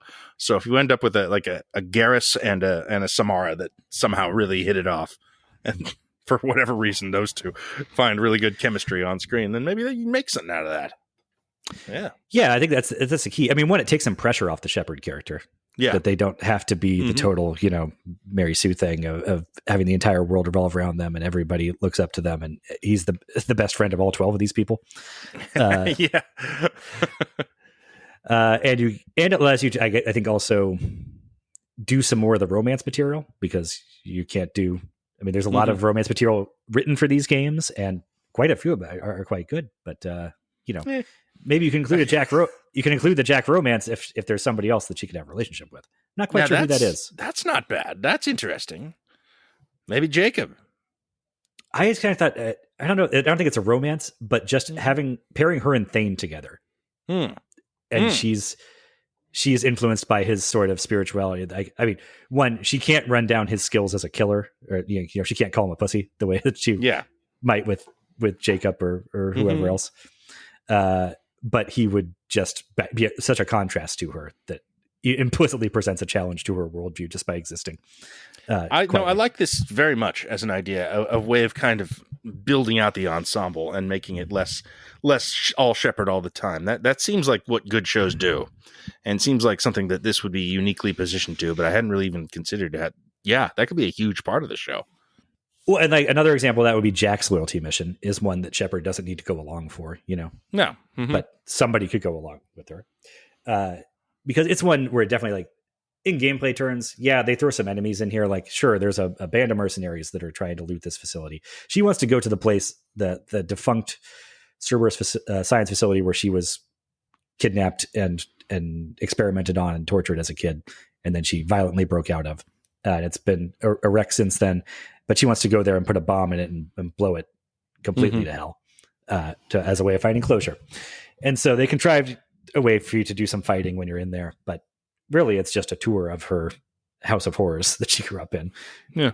if you end up with a Garrus and a Samara that somehow really hit it off, and for whatever reason, those two find really good chemistry on screen, then maybe you make something out of that. Yeah, I think that's the key. I mean, one, it takes some pressure off the Shepard character. Yeah, that they don't have to be the total, Mary Sue thing of having the entire world revolve around them and everybody looks up to them, and he's the best friend of all 12 of these people. And it allows you to, I think, also do some more of the romance material, because you can't do. I mean, there's a lot of romance material written for these games, and quite a few of them are quite good. But maybe you can include you can include the Jack romance if there's somebody else that she could have a relationship with. Not quite sure who that is. That's not bad. That's interesting. Maybe Jacob. I just kind of thought I don't know. I don't think it's a romance, but just pairing her and Thane together, and she's influenced by his sort of spirituality. I mean, one, she can't run down his skills as a killer, or she can't call him a pussy the way that she might with Jacob or whoever else. But he would just be such a contrast to her that implicitly presents a challenge to her worldview just by existing. I like this very much as an idea, a way of kind of building out the ensemble and making it less all Shepherd all the time. That seems like what good shows do, and seems like something that this would be uniquely positioned to. But I hadn't really even considered that. Yeah, that could be a huge part of the show. Well, and like another example of that would be Jack's loyalty mission is one that Shepherd doesn't need to go along for, No, but somebody could go along with her, because it's one where it definitely like in gameplay turns, yeah, they throw some enemies in here. Like, sure, there's a band of mercenaries that are trying to loot this facility. She wants to go to the place, the defunct Cerberus science facility where she was kidnapped and experimented on and tortured as a kid, and then she violently broke out of. And it's been a wreck since then, but she wants to go there and put a bomb in it and blow it completely to hell as a way of finding closure. And so they contrived a way for you to do some fighting when you're in there, but really it's just a tour of her house of horrors that she grew up in. Yeah.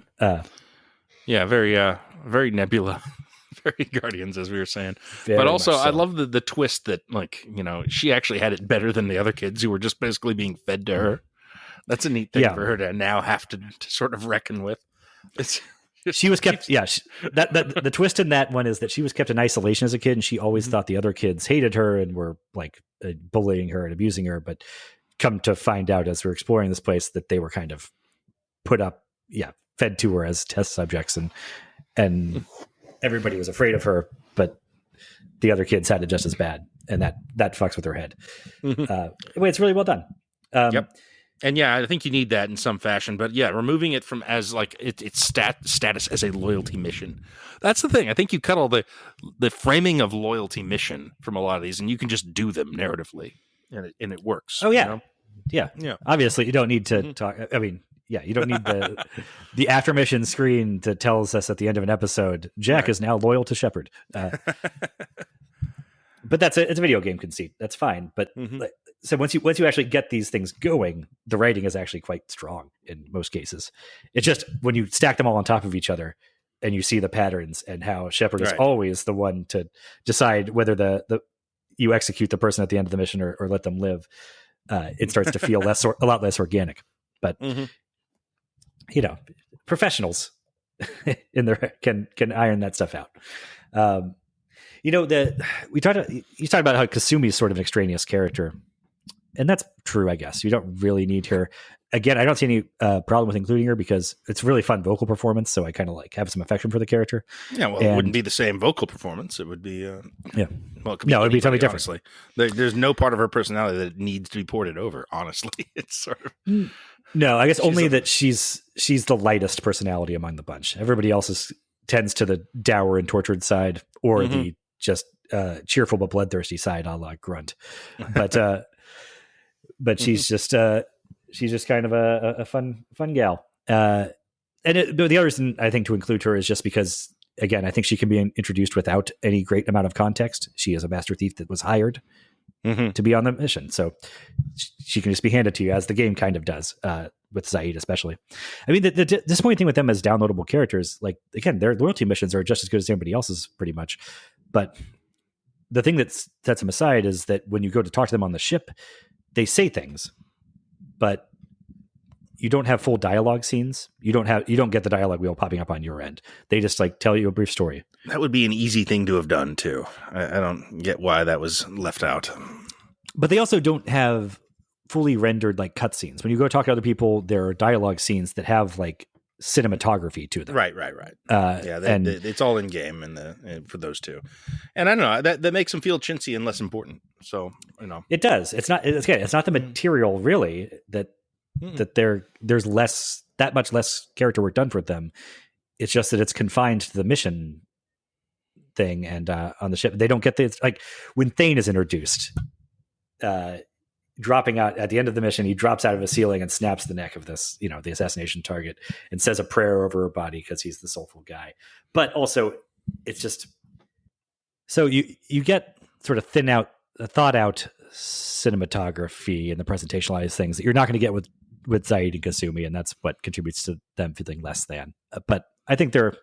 Very Nebula, very Guardians, as we were saying. Very but also, much so. I love the twist that, like, she actually had it better than the other kids who were just basically being fed to her. That's a neat thing for her to now have to sort of reckon with. She was kept. Yeah, the twist in that one is that she was kept in isolation as a kid, and she always thought the other kids hated her and were like bullying her and abusing her. But come to find out as we're exploring this place that they were kind of fed to her as test subjects, and everybody was afraid of her, but the other kids had it just as bad, and that fucks with her head. It's really well done. Yep. And yeah, I think you need that in some fashion, but yeah, removing it from as like its status as a loyalty mission. That's the thing. I think you cut all the framing of loyalty mission from a lot of these, and you can just do them narratively, and it works. Oh yeah, yeah. Obviously, you don't need to talk. I mean, yeah, you don't need the aftermission screen that tells us at the end of an episode, Jack is now loyal to Shepherd. But it's a video game conceit. That's fine. But so once you actually get these things going, the writing is actually quite strong in most cases. It's just when you stack them all on top of each other and you see the patterns and how Shepherd is always the one to decide whether you execute the person at the end of the mission or let them live, it starts to feel a lot less organic. But professionals in there can iron that stuff out. You talked about how Kasumi is sort of an extraneous character, and that's true, I guess. You don't really need her. Again, I don't see any problem with including her because it's a really fun vocal performance, so I kind of like have some affection for the character. Yeah, well, it wouldn't be the same vocal performance. It would be well, it could it'd be totally different. Honestly, there's no part of her personality that needs to be ported over. Honestly, it's sort of no. I guess only that she's the lightest personality among the bunch. Everybody else tends to the dour and tortured side, or the just cheerful but bloodthirsty side, a la Grunt. But she's just kind of a fun gal. And the other reason I think to include her is just because, again, I think she can be introduced without any great amount of context. She is a master thief that was hired to be on the mission, so she can just be handed to you, as the game kind of does with Zaid, especially. I mean, the disappointing thing with them as downloadable characters, like, again, their loyalty missions are just as good as anybody else's, pretty much. But the thing that sets them aside is that when you go to talk to them on the ship, they say things, but you don't have full dialogue scenes. You don't get the dialogue wheel popping up on your end. They just like tell you a brief story. That would be an easy thing to have done too. I don't get why that was left out. But they also don't have fully rendered like cutscenes. When you go talk to other people, there are dialogue scenes that have like cinematography to them. Right. It's all in game for those two. And I don't know, that makes them feel chintzy and less important. So, it does. It's not the material really that there's that much less character work done for them. It's just that it's confined to the mission thing and on the ship. They don't get like when Thane is introduced, dropping out at the end of the mission, he drops out of a ceiling and snaps the neck of this, the assassination target, and says a prayer over her body because he's the soulful guy. But also, it's just so you get sort of thought out cinematography and the presentationalized things that you're not going to get with Zaid and Kasumi, and that's what contributes to them feeling less than. But I think they're,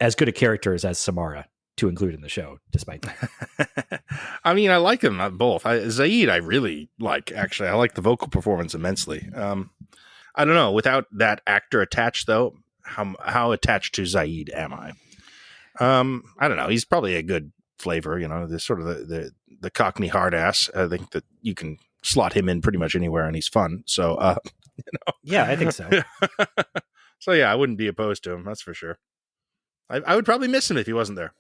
as good a characters as Samara to include in the show, despite that. I mean, I like them both. Zaid, I really like. Actually, I like the vocal performance immensely. I don't know. Without that actor attached, though, how attached to Zaid am I? I don't know. He's probably a good flavor. The sort of the Cockney hard ass. I think that you can slot him in pretty much anywhere, and he's fun. So, Yeah, I think so. So yeah, I wouldn't be opposed to him. That's for sure. I would probably miss him if he wasn't there.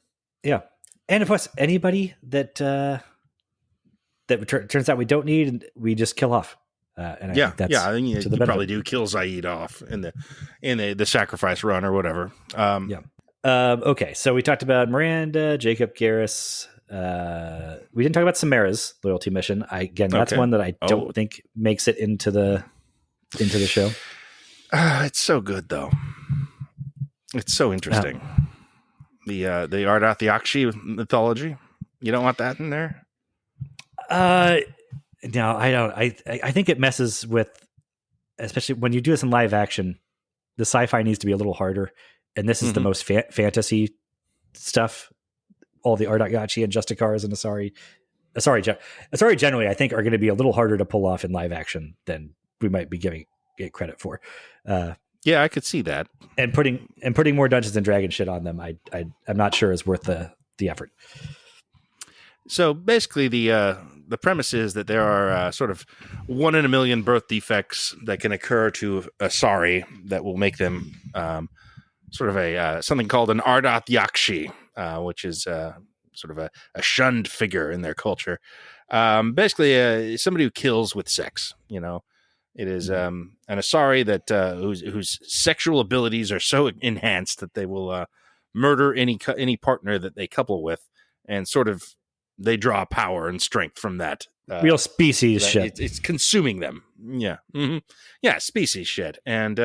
Yeah, and of course, anybody that turns out we don't need, and we just kill off. And I think that's I think you benefit. probably do kill Zaid off in the sacrifice run or whatever. Yeah. Okay, so we talked about Miranda, Jacob Garrus. We didn't talk about Samara's loyalty mission. That's one that I don't think makes it into the show. It's so good though. It's so interesting. The Ardath Yakshi mythology. You don't want that in there? No, I don't. I think it messes with, especially when you do this in live action, the sci-fi needs to be a little harder. And this is the most fantasy stuff. All the Ardath Yakshi and Justicars and Asari generally, I think, are going to be a little harder to pull off in live action than we might be giving it credit for. Yeah, I could see that. And putting more Dungeons and Dragons shit on them, I'm not sure is worth the effort. So basically, the premise is that there are sort of 1 in a million birth defects that can occur to Asari that will make them sort of something called an Ardath Yakshi, which is sort of a shunned figure in their culture. Basically, somebody who kills with sex. It is an Asari that whose sexual abilities are so enhanced that they will murder any partner that they couple with, and sort of they draw power and strength from that. Real species shit. It's consuming them. Yeah, yeah, species shit, and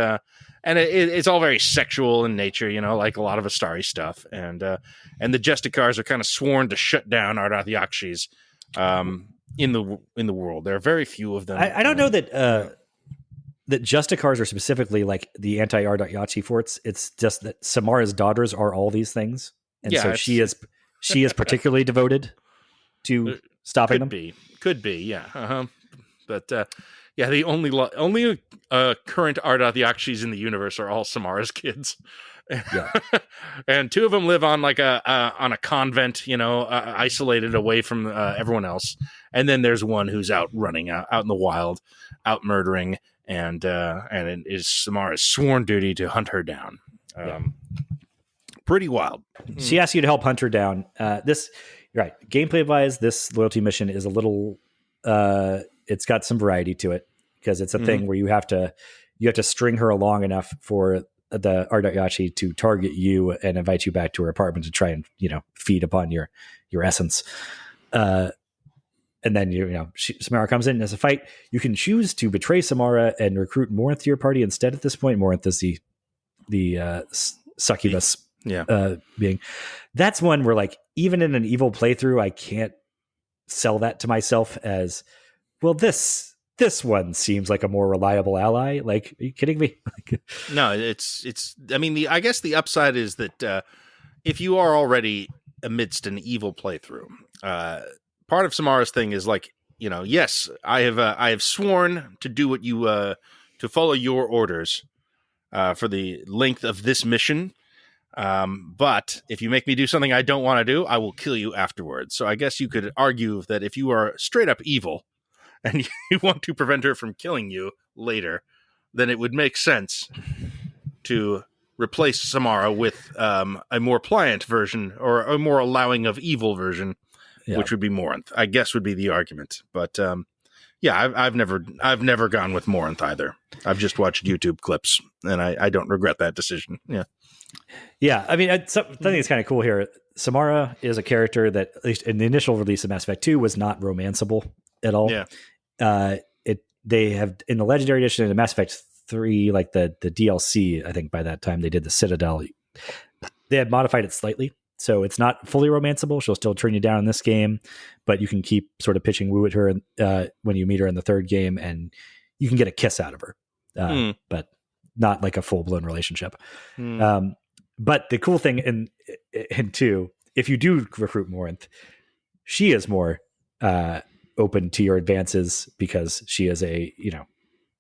it's all very sexual in nature. Like a lot of Astari stuff, and the Justicars are kind of sworn to shut down Ardath Yakshis in the world. There are very few of them. I don't know that Justicars are specifically like the anti-Ardath Yakshi forts. It's just that Samara's daughters are all these things, and so she is particularly devoted to stopping them. Could be, yeah. But yeah, the only current Ardath Yakshis in the universe are all Samara's kids. Yeah. And 2 of them live on like on a convent, isolated away from everyone else. And then there's one who's out running out in the wild, out murdering, and it is Samara's sworn duty to hunt her down. Pretty wild. She asks you to help hunt her down. You're right. Gameplay wise, this loyalty mission is a little. It's got some variety to it because it's a thing where you have to string her along enough for the Ardath Yakshi to target you and invite you back to her apartment to try and feed upon your essence. And then Samara comes in as a fight. You can choose to betray Samara and recruit Morinth to your party instead. At this point, Morinth is the succubus being. That's one where, like, even in an evil playthrough, I can't sell that to myself as, well, this one seems like a more reliable ally. Like, are you kidding me? No, it's. I mean, I guess the upside is that if you are already amidst an evil playthrough, part of Samara's thing is like, yes, I have sworn to do what you to follow your orders for the length of this mission. But if you make me do something I don't want to do, I will kill you afterwards. So I guess you could argue that if you are straight up evil and you want to prevent her from killing you later, then it would make sense to replace Samara with a more pliant version or a more allowing of evil version, which would be Morinth, I guess would be the argument. But I've never gone with Morinth either. I've just watched YouTube clips and I don't regret that decision. Yeah. Yeah, I mean, something that's kind of cool here. Samara is a character that, at least in the initial release of Mass Effect 2, was not romanceable at all. Yeah. They have, in the Legendary Edition and Mass Effect 3, like the DLC, I think by that time they did the Citadel, they had modified it slightly. So it's not fully romanceable. She'll still turn you down in this game, but you can keep sort of pitching woo at her when you meet her in the third game, and you can get a kiss out of her, but not like a full-blown relationship. But the cool thing in 2, if you do recruit Morinth, she is more open to your advances because she is a,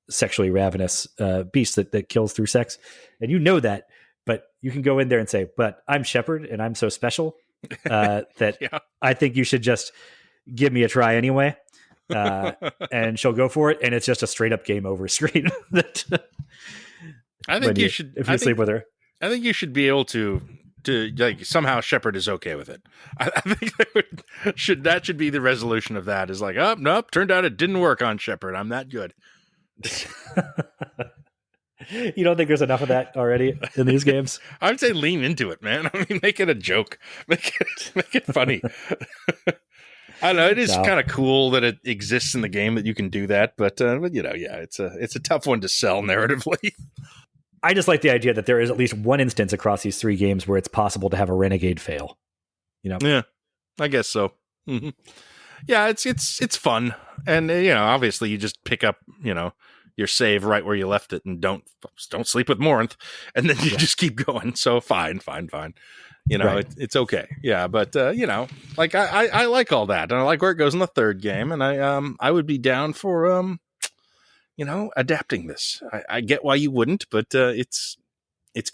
sexually ravenous beast that kills through sex. And you know that, but you can go in there and say, but I'm Shepard and I'm so special that Yeah. I think you should just give me a try anyway. And she'll go for it. And it's just a straight up game over screen. I think if you sleep with her. I think you should be able to like somehow Shepard is okay with it. I think that should be the resolution of that, is like, oh, nope, turned out it didn't work on Shepard. I'm that good. You don't think there's enough of that already in these games? I would say lean into it, man. I mean, make it a joke. Make it funny. I don't know. It is kind of cool that it exists in the game that you can do that, but it's a tough one to sell narratively. I just like the idea that there is at least one instance across these 3 games where it's possible to have a renegade fail. Yeah, I guess so. Mm-hmm. Yeah, it's fun, and obviously you just pick up your save right where you left it, and don't sleep with Morinth, and then you just keep going. So fine. Right. It's okay. Yeah, but like I like all that, and I like where it goes in the 3rd game, and I would be down for adapting this. I get why you wouldn't, but it's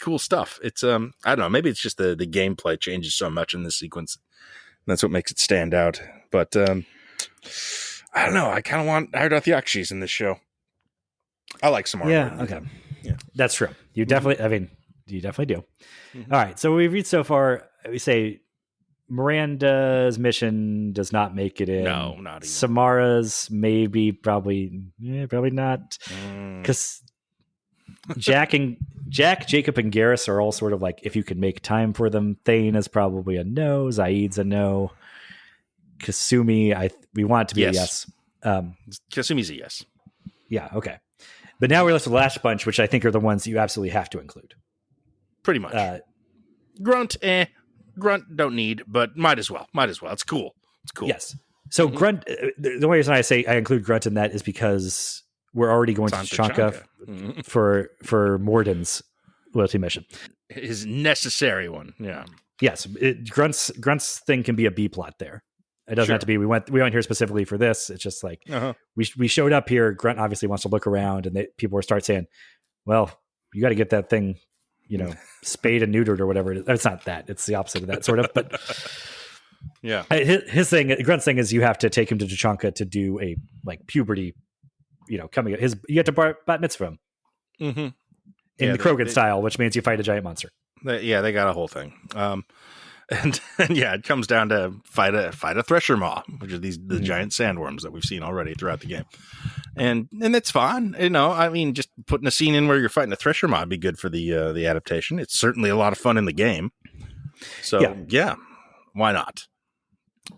cool stuff. It's I don't know, maybe it's just the gameplay changes so much in this sequence. That's what makes it stand out. But I don't know. I kind of want Ardothiakshis in this show. I like some art. Yeah, okay. Yeah. That's true. You definitely, you definitely do. Mm-hmm. All right, so we've read so far, we say Miranda's mission does not make it in. No, not even. Samara's maybe, probably not. Because Jack, Jacob, and Garrus are all sort of like, if you can make time for them. Thane is probably a no. Zaid's a no. Kasumi, we want it to be a yes. Kasumi's a yes. Yeah, okay. But now we're left with the last bunch, which I think are the ones you absolutely have to include. Pretty much. Grunt, Grunt don't need, but might as well. It's cool. Yes. So Grunt, the only reason I say I include Grunt in that is because we're already going to Tuchanka for Morden's loyalty mission. His necessary one. Yeah. Yes. Grunt's thing can be a B plot there. It doesn't have to be, we went here specifically for this. It's just like, we showed up here. Grunt obviously wants to look around, and people will start saying, well, you got to get that thing, spayed and neutered or whatever it is. It's not that. It's the opposite of that sort of, but yeah. His thing, Grunt's thing is you have to take him to Tuchanka to do a like puberty, coming at you have to bat mitzvah him in the Krogan style, which means you fight a giant monster. They got a whole thing. And yeah, it comes down to fight a thresher maw, which are the giant sandworms that we've seen already throughout the game, and it's fun. I mean, just putting a scene in where you're fighting a thresher maw would be good for the adaptation. It's certainly a lot of fun in the game. So yeah why not?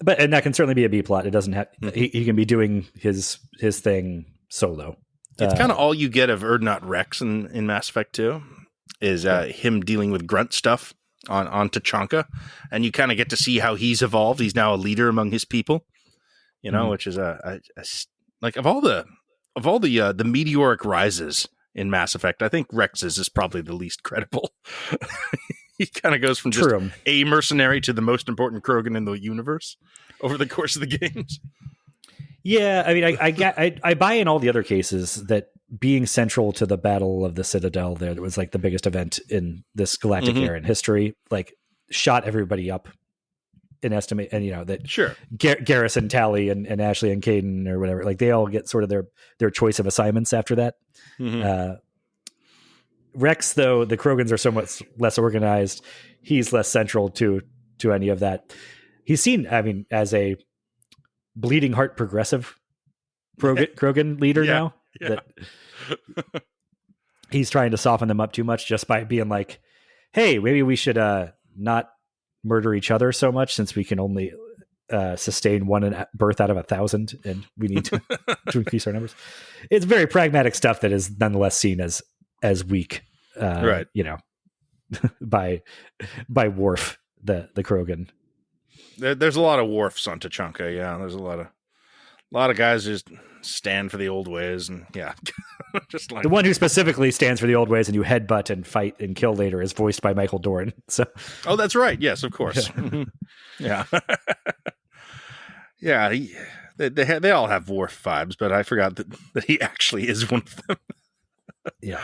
And that can certainly be a B plot. It doesn't have he can be doing his thing solo. It's kind of all you get of Urdnot Rex in Mass Effect 2 is him dealing with Grunt stuff on Tuchanka, and you kind of get to see how he's evolved. He's now a leader among his people, which is like of all the meteoric rises in Mass Effect, I think Rex's is probably the least credible. He kind of goes from just a mercenary to the most important Krogan in the universe over the course of the games. Yeah, I mean, I buy in all the other cases that being central to the Battle of the Citadel there, that was like the biggest event in this galactic era in history, like shot everybody up in estimate, and that Garrus and Tally and Ashley and Caden or whatever, like they all get sort of their choice of assignments after that. Rex, though, the Krogans are so much less organized, he's less central to any of that. He's seen, I mean, as a bleeding heart progressive Krogan leader now. Yeah. That he's trying to soften them up too much just by being like, hey, maybe we should not murder each other so much, since we can only sustain one birth out of 1,000, and we need to increase our numbers. It's very pragmatic stuff that is nonetheless seen as weak, right? by Worf, the Krogan. There's a lot of Worfs on Tuchanka. Yeah, there's a lot of guys just stand for the old ways, and just like the one who specifically stands for the old ways and you headbutt and fight and kill later is voiced by Michael Dorn. So, that's right. Yes, of course. Yeah, yeah. They all have Worf vibes, but I forgot that he actually is one of them. Yeah.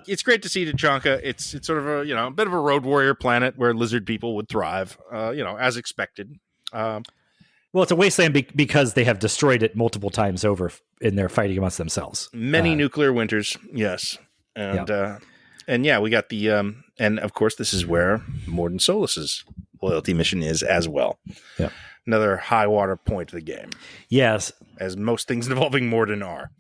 It's great to see Tachanka. It's sort of a bit of a road warrior planet where lizard people would thrive, as expected. Well, it's a wasteland because they have destroyed it multiple times over in their fighting amongst themselves. Many nuclear winters, yes, and we got the and of course this is where Morden Solis's loyalty mission is as well. Yeah, another high water point of the game. Yes, as most things involving Morden are.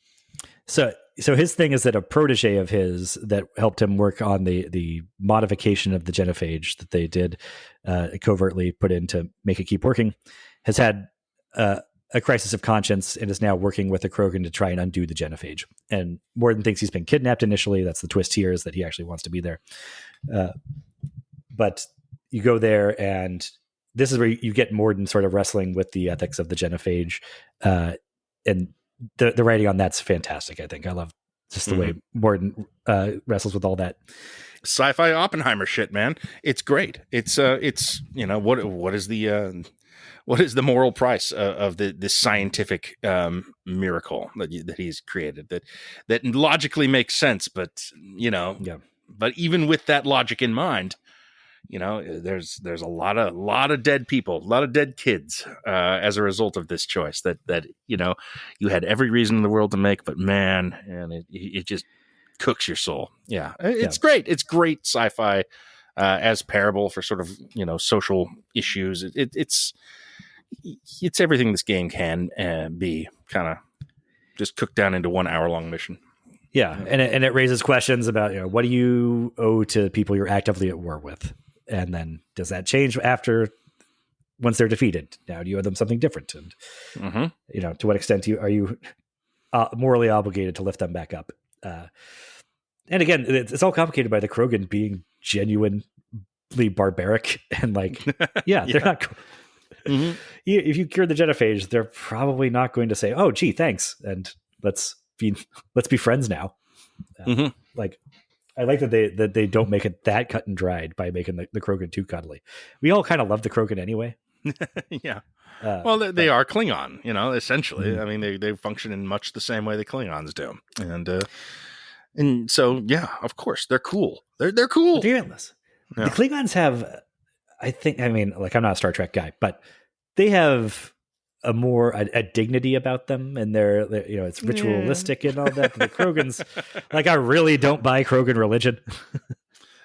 So his thing is that a protege of his that helped him work on the modification of the genophage that they did covertly put in to make it keep working has had a crisis of conscience and is now working with the Krogan to try and undo the genophage. And Morden thinks he's been kidnapped initially. That's the twist here, is that he actually wants to be there. But you go there, and this is where you get Morden sort of wrestling with the ethics of the genophage. And the writing on that's fantastic. I think I love just the way Morden wrestles with all that sci-fi Oppenheimer shit, man. It's great. It's what is the moral price of this scientific miracle that he's created that logically makes sense, but but even with that logic in mind, there's a lot of dead people, a lot of dead kids as a result of this choice that you had every reason in the world to make, but man, and it just cooks your soul. It's great. It's great sci-fi as parable for sort of social issues. It's everything this game can be, kind of just cooked down into 1 hour-long mission. Yeah, and it raises questions about what do you owe to people you're actively at war with, and then does that change once they're defeated? Now do you owe them something different, and to what extent are you morally obligated to lift them back up? And again, it's all complicated by the Krogan being genuinely barbaric and they're not. If you cure the genophage, they're probably not going to say, "Oh, gee, thanks," and let's be friends now. I like that they don't make it that cut and dried by making the Krogan too cuddly. We all kind of love the Krogan anyway. Yeah. Well, they are Klingon, essentially. I mean, they function in much the same way the Klingons do, and so of course they're cool. They're cool. Fearless. Yeah. The Klingons have. I'm not a Star Trek guy, but they have a dignity about them, and they're it's ritualistic and all that. The Krogans, I really don't buy Krogan religion.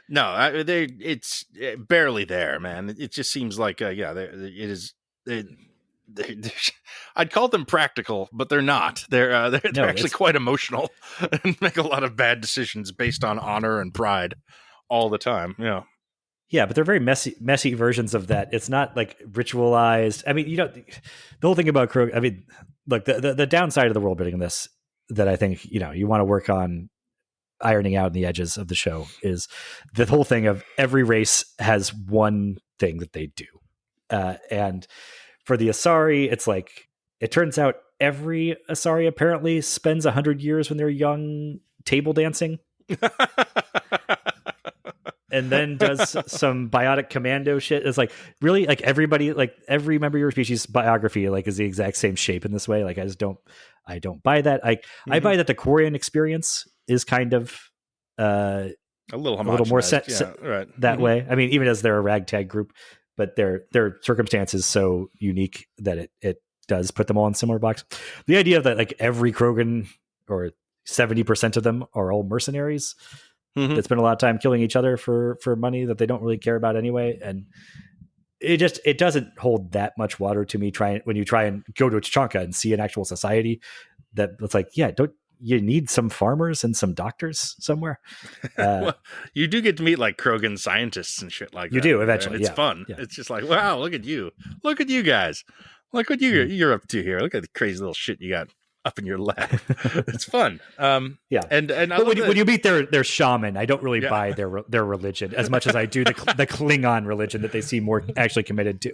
No, it's barely there, man. It just seems like it is. I'd call them practical, but they're not. They're actually quite emotional and make a lot of bad decisions based on honor and pride all the time. Yeah. Yeah, but they're very messy versions of that. It's not ritualized. I mean, the whole thing about Krogan. I mean, look, the downside of the world building in this that I think you want to work on ironing out in the edges of the show is the whole thing of every race has one thing that they do, and for the Asari, it's it turns out every Asari apparently spends 100 years when they're young table dancing. And then does some biotic commando shit. It's really everybody, every member of your species biography, is the exact same shape in this way. I don't buy that. I buy that the Quarian experience is kind of a little more set right. that way. I mean, even as they're a ragtag group, but their circumstances so unique that it does put them all in similar box. The idea that every Krogan or 70% of them are all mercenaries that spend a lot of time killing each other for money that they don't really care about anyway, and it doesn't hold that much water to me. When you try and go to Tachanka and see an actual society that it's don't you need some farmers and some doctors somewhere? Well, you do get to meet Krogan scientists and shit like that. You do eventually. It's fun. Yeah. It's just wow, look at you guys, look what you're up to here. Look at the crazy little shit you got up in your lap. It's fun. And when you meet their shaman, I don't really buy their religion as much as I do the Klingon religion that they seem more actually committed to.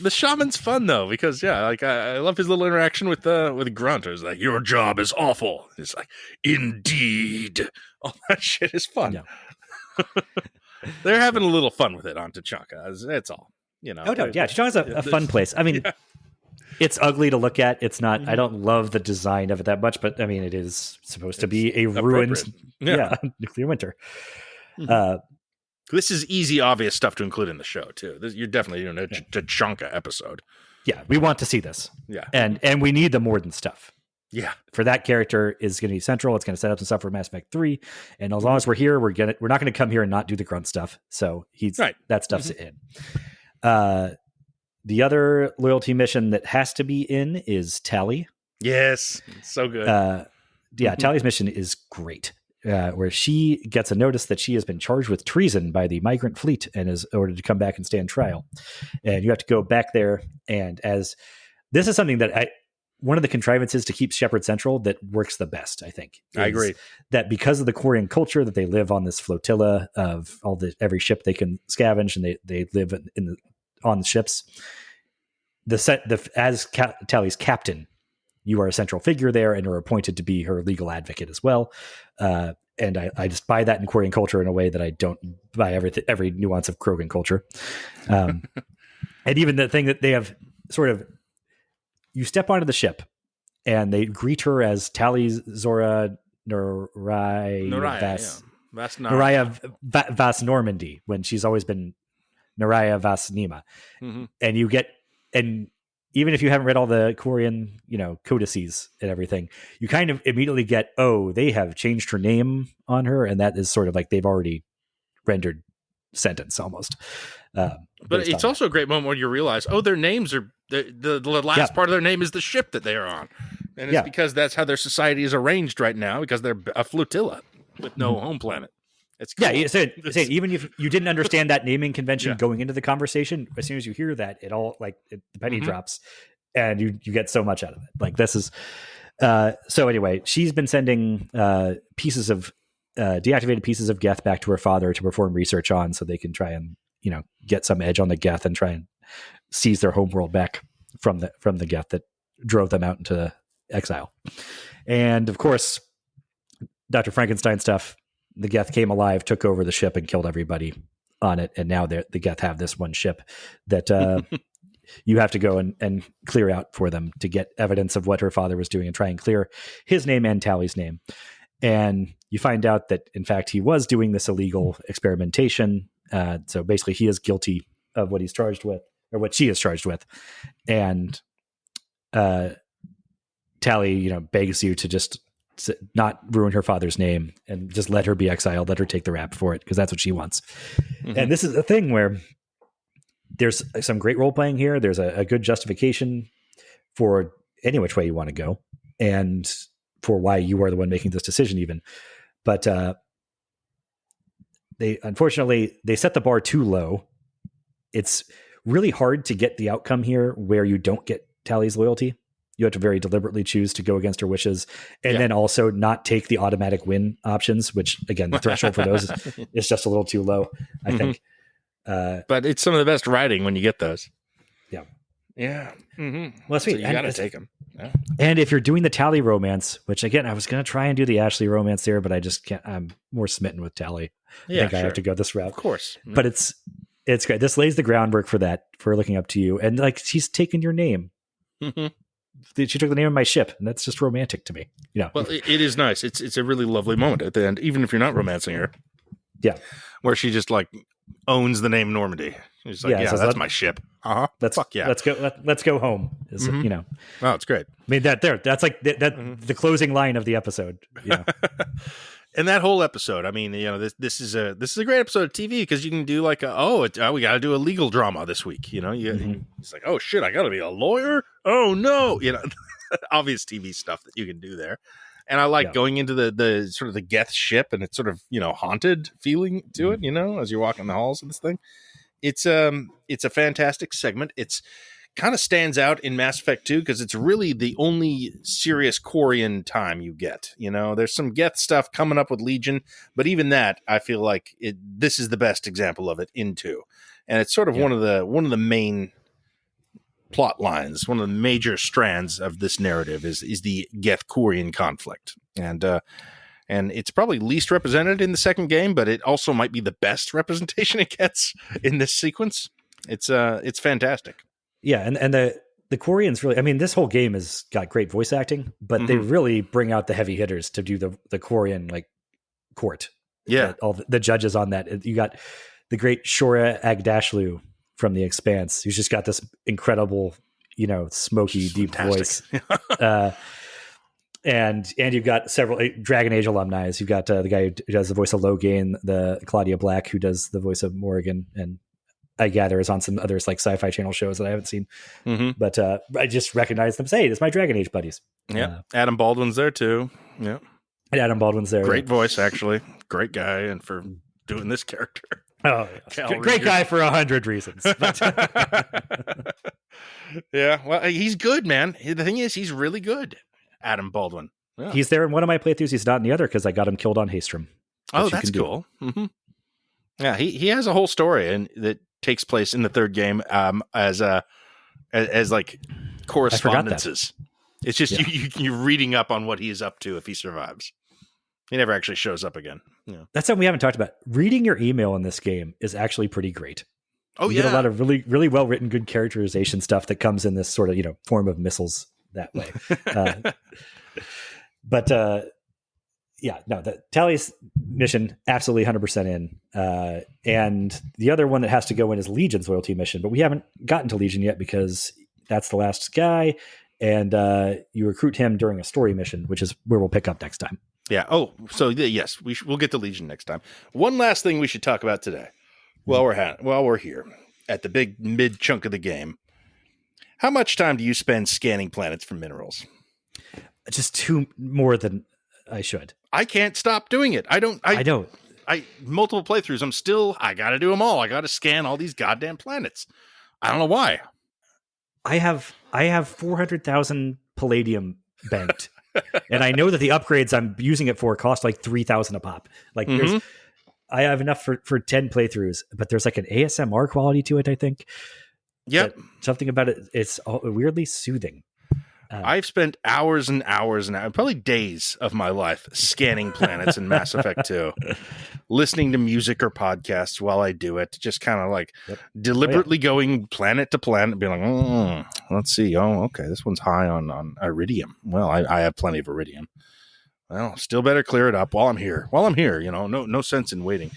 The shaman's fun though, because I love his little interaction with Grunt. It's your job is awful. It's indeed. All that shit is fun. Yeah. They're having a little fun with it on Tachanka. That's all. Oh no, yeah, Tachanka's a fun place. I mean, It's ugly to look at. It's not. I don't love the design of it that much, but I mean, it is supposed to be a ruined, nuclear winter. This is easy, obvious stuff to include in the show too. You're definitely doing a Tachanka episode. Yeah, we want to see this. Yeah, and we need the Morden stuff. Yeah, for that character is going to be central. It's going to set up some stuff for Mass Effect 3, and as long as we're here, we're not going to come here and not do the grunt stuff. So that stuff's in. The other loyalty mission that has to be in is Tali. Yes, it's so good. Tali's mission is great. Where she gets a notice that she has been charged with treason by the migrant fleet and is ordered to come back and stand trial. And you have to go back there. And as this is something that one of the contrivances to keep Shepard central that works the best, I think. I agree. That because of the Quarian culture that they live on this flotilla of every ship they can scavenge, and they live on the ships. As Tali's captain, you are a central figure there and are appointed to be her legal advocate as well. And I just buy that in Quarian culture in a way that I don't buy every nuance of Krogan culture. And even the thing that they have sort of, you step onto the ship and they greet her as Tali Zora Naraya Vas Normandy, when she's always been Naraya Vas Nima. And even if you haven't read all the Quarian, codices and everything, you kind of immediately get, they have changed her name on her. And that is sort of like they've already rendered sentence almost. But it's also a great moment when you realize, their names are the last part of their name is the ship that they are on. And it's because that's how their society is arranged right now, because they're a flotilla with no home planet. It's cool. Even if you didn't understand that naming convention going into the conversation, as soon as you hear that, the penny drops, and you get so much out of it. Like this is so anyway, she's been sending deactivated pieces of Geth back to her father to perform research on, so they can try and get some edge on the Geth and try and seize their homeworld back from the Geth that drove them out into exile. And of course, Dr. Frankenstein stuff. The Geth came alive, took over the ship, and killed everybody on it. And now the Geth have this one ship that you have to go and clear out for them to get evidence of what her father was doing and try and clear his name and Tali's name. And you find out that, in fact, he was doing this illegal experimentation. So basically, he is guilty of what he's charged with, or what she is charged with. And Tali, begs you to just not ruin her father's name and just let her be exiled, let her take the rap for it, because that's what she wants. And this is a thing where there's some great role playing here. There's a good justification for any which way you want to go and for why you are the one making this decision even. But they set the bar too low. It's really hard to get the outcome here where you don't get Tali's loyalty. You have to very deliberately choose to go against her wishes, and then also not take the automatic win options, which again, the threshold for those is just a little too low, I think. But it's some of the best writing when you get those. Yeah. Yeah. Well, sweet. So you got to take them. Yeah. And if you're doing the Tali romance, which again, I was going to try and do the Ashley romance there, but I just can't, I'm more smitten with Tali. I think I have to go this route. Of course. But it's great. This lays the groundwork for that, for looking up to you. And like, she's taken your name. She took the name of my ship, and that's just romantic to me. Well, it is nice. It's a really lovely moment at the end, even if you're not romancing her. Yeah, where she just like owns the name Normandy. She's like, that's my ship. Let's go home. Oh, it's great. I mean that's like the closing line of the episode. And that whole episode, I mean, this is a great episode of TV, because you can do like we got to do a legal drama this week. It's like, oh shit, I got to be a lawyer. Oh no, obvious TV stuff that you can do there. And I like going into the sort of the Geth ship, and it's sort of haunted feeling to it. As you're walking the halls of this thing, it's a fantastic segment. It's kind of stands out in Mass Effect 2 because it's really the only serious Quarian time you get. There's some Geth stuff coming up with Legion, but even that, I feel like this is the best example of it in 2. And it's sort of one of the main plot lines, one of the major strands of this narrative is the Geth Quarian conflict. And it's probably least represented in the second game, but it also might be the best representation it gets in this sequence. It's fantastic. Yeah, and the Quarians really, I mean, this whole game has got great voice acting, but they really bring out the heavy hitters to do the Quarian like court. Yeah. All the judges on that. You got the great Shora Agdashlu from The Expanse, who's just got this incredible, smoky, deep voice. And you've got several Dragon Age alumni. You've got the guy who does the voice of Logain, the Claudia Black, who does the voice of Morrigan, and I gather is on some others like Sci-Fi Channel shows that I haven't seen. But I just recognize them. Say, hey, it's my Dragon Age buddies. Yeah, Adam Baldwin's there too. Yeah, and Adam Baldwin's there. Great voice, actually. Great guy, and for doing this character. Oh, great guy for 100 reasons. Yeah, well, he's good, man. The thing is, he's really good. Adam Baldwin. Yeah. He's there in one of my playthroughs. He's not in the other because I got him killed on Haystrom. Oh, that's cool. Yeah, he has a whole story and that takes place in the third game as like correspondences. It's just you're reading up on what he's up to if he survives. He never actually shows up again. Yeah. That's something we haven't talked about. Reading your email in this game is actually pretty great. Oh, you get a lot of really, really well written, good characterization stuff that comes in this sort of form of missiles that way. The Tally's mission, absolutely 100% in. And the other one that has to go in is Legion's loyalty mission, but we haven't gotten to Legion yet because that's the last guy. And you recruit him during a story mission, which is where we'll pick up next time. Yeah. Oh, so yes, we'll get to Legion next time. One last thing we should talk about today. While we're here at the big mid chunk of the game, how much time do you spend scanning planets for minerals? Just two more than I should. I can't stop doing it. I don't. Multiple playthroughs. I got to do them all. I got to scan all these goddamn planets. I don't know why. I have 400,000 palladium banked. And I know that the upgrades I'm using it for cost like 3,000 a pop. Like I have enough for 10 playthroughs, but there's like an ASMR quality to it, I think. Yep. Something about it. It's weirdly soothing. I've spent hours and hours and hours, probably days of my life scanning planets in Mass Effect 2, listening to music or podcasts while I do it, just kind of like deliberately going planet to planet, being like, let's see. Oh, okay. This one's high on iridium. Well, I have plenty of iridium. Well, still better clear it up while I'm here. No sense in waiting.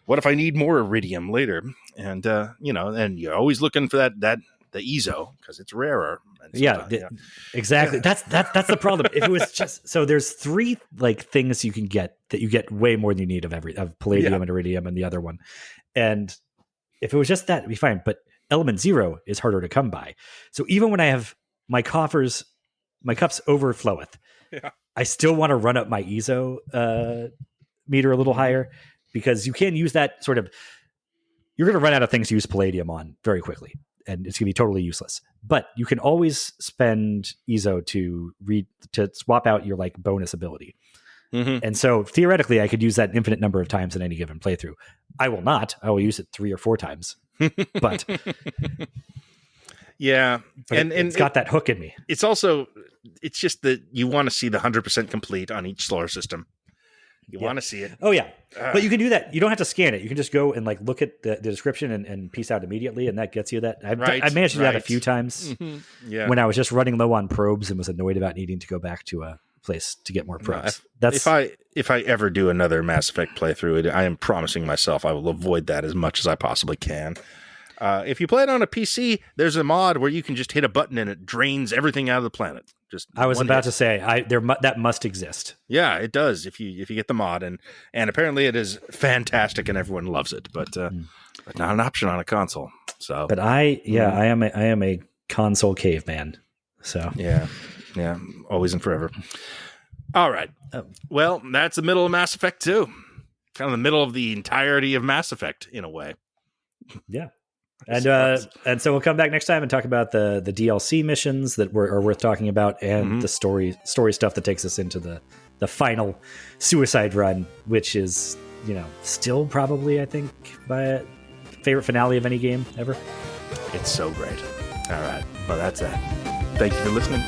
What if I need more iridium later? And, and you're always looking for the EZO because it's rarer. Exactly. Yeah. That's the problem. If it was just so, there's 3 like things you can get that you get way more than you need of palladium and iridium and the other one. And if it was just that, it'd be fine. But element 0 is harder to come by. So even when I have my cups overfloweth, I still want to run up my EZO meter a little higher because you can use that sort of. You're going to run out of things to use palladium on very quickly. And it's going to be totally useless. But you can always spend EZO to swap out your like bonus ability. And so theoretically, I could use that an infinite number of times in any given playthrough. I will not. I will use it 3 or 4 times. But and it's got that hook in me. It's just that you want to see the 100% complete on each solar system. You want to see it. Oh, yeah. But you can do that. You don't have to scan it. You can just go and like look at the description and piece out immediately, and that gets you that. I managed to do that a few times when I was just running low on probes and was annoyed about needing to go back to a place to get more probes. If I ever do another Mass Effect playthrough, I am promising myself I will avoid that as much as I possibly can. If you play it on a PC, there's a mod where you can just hit a button and it drains everything out of the planet. I was about to say that must exist. Yeah, it does. If you get the mod, and apparently it is fantastic and everyone loves it, but not an option on a console. So, but I am a console caveman. So yeah, always and forever. All right. Well, that's the middle of Mass Effect 2. Kind of the middle of the entirety of Mass Effect in a way. Yeah. And so we'll come back next time and talk about the DLC missions that are worth talking about and the story stuff that takes us into the final suicide run, which is, still probably, I think, my favorite finale of any game ever. It's so great. All right. Well, that's it. Thank you for listening.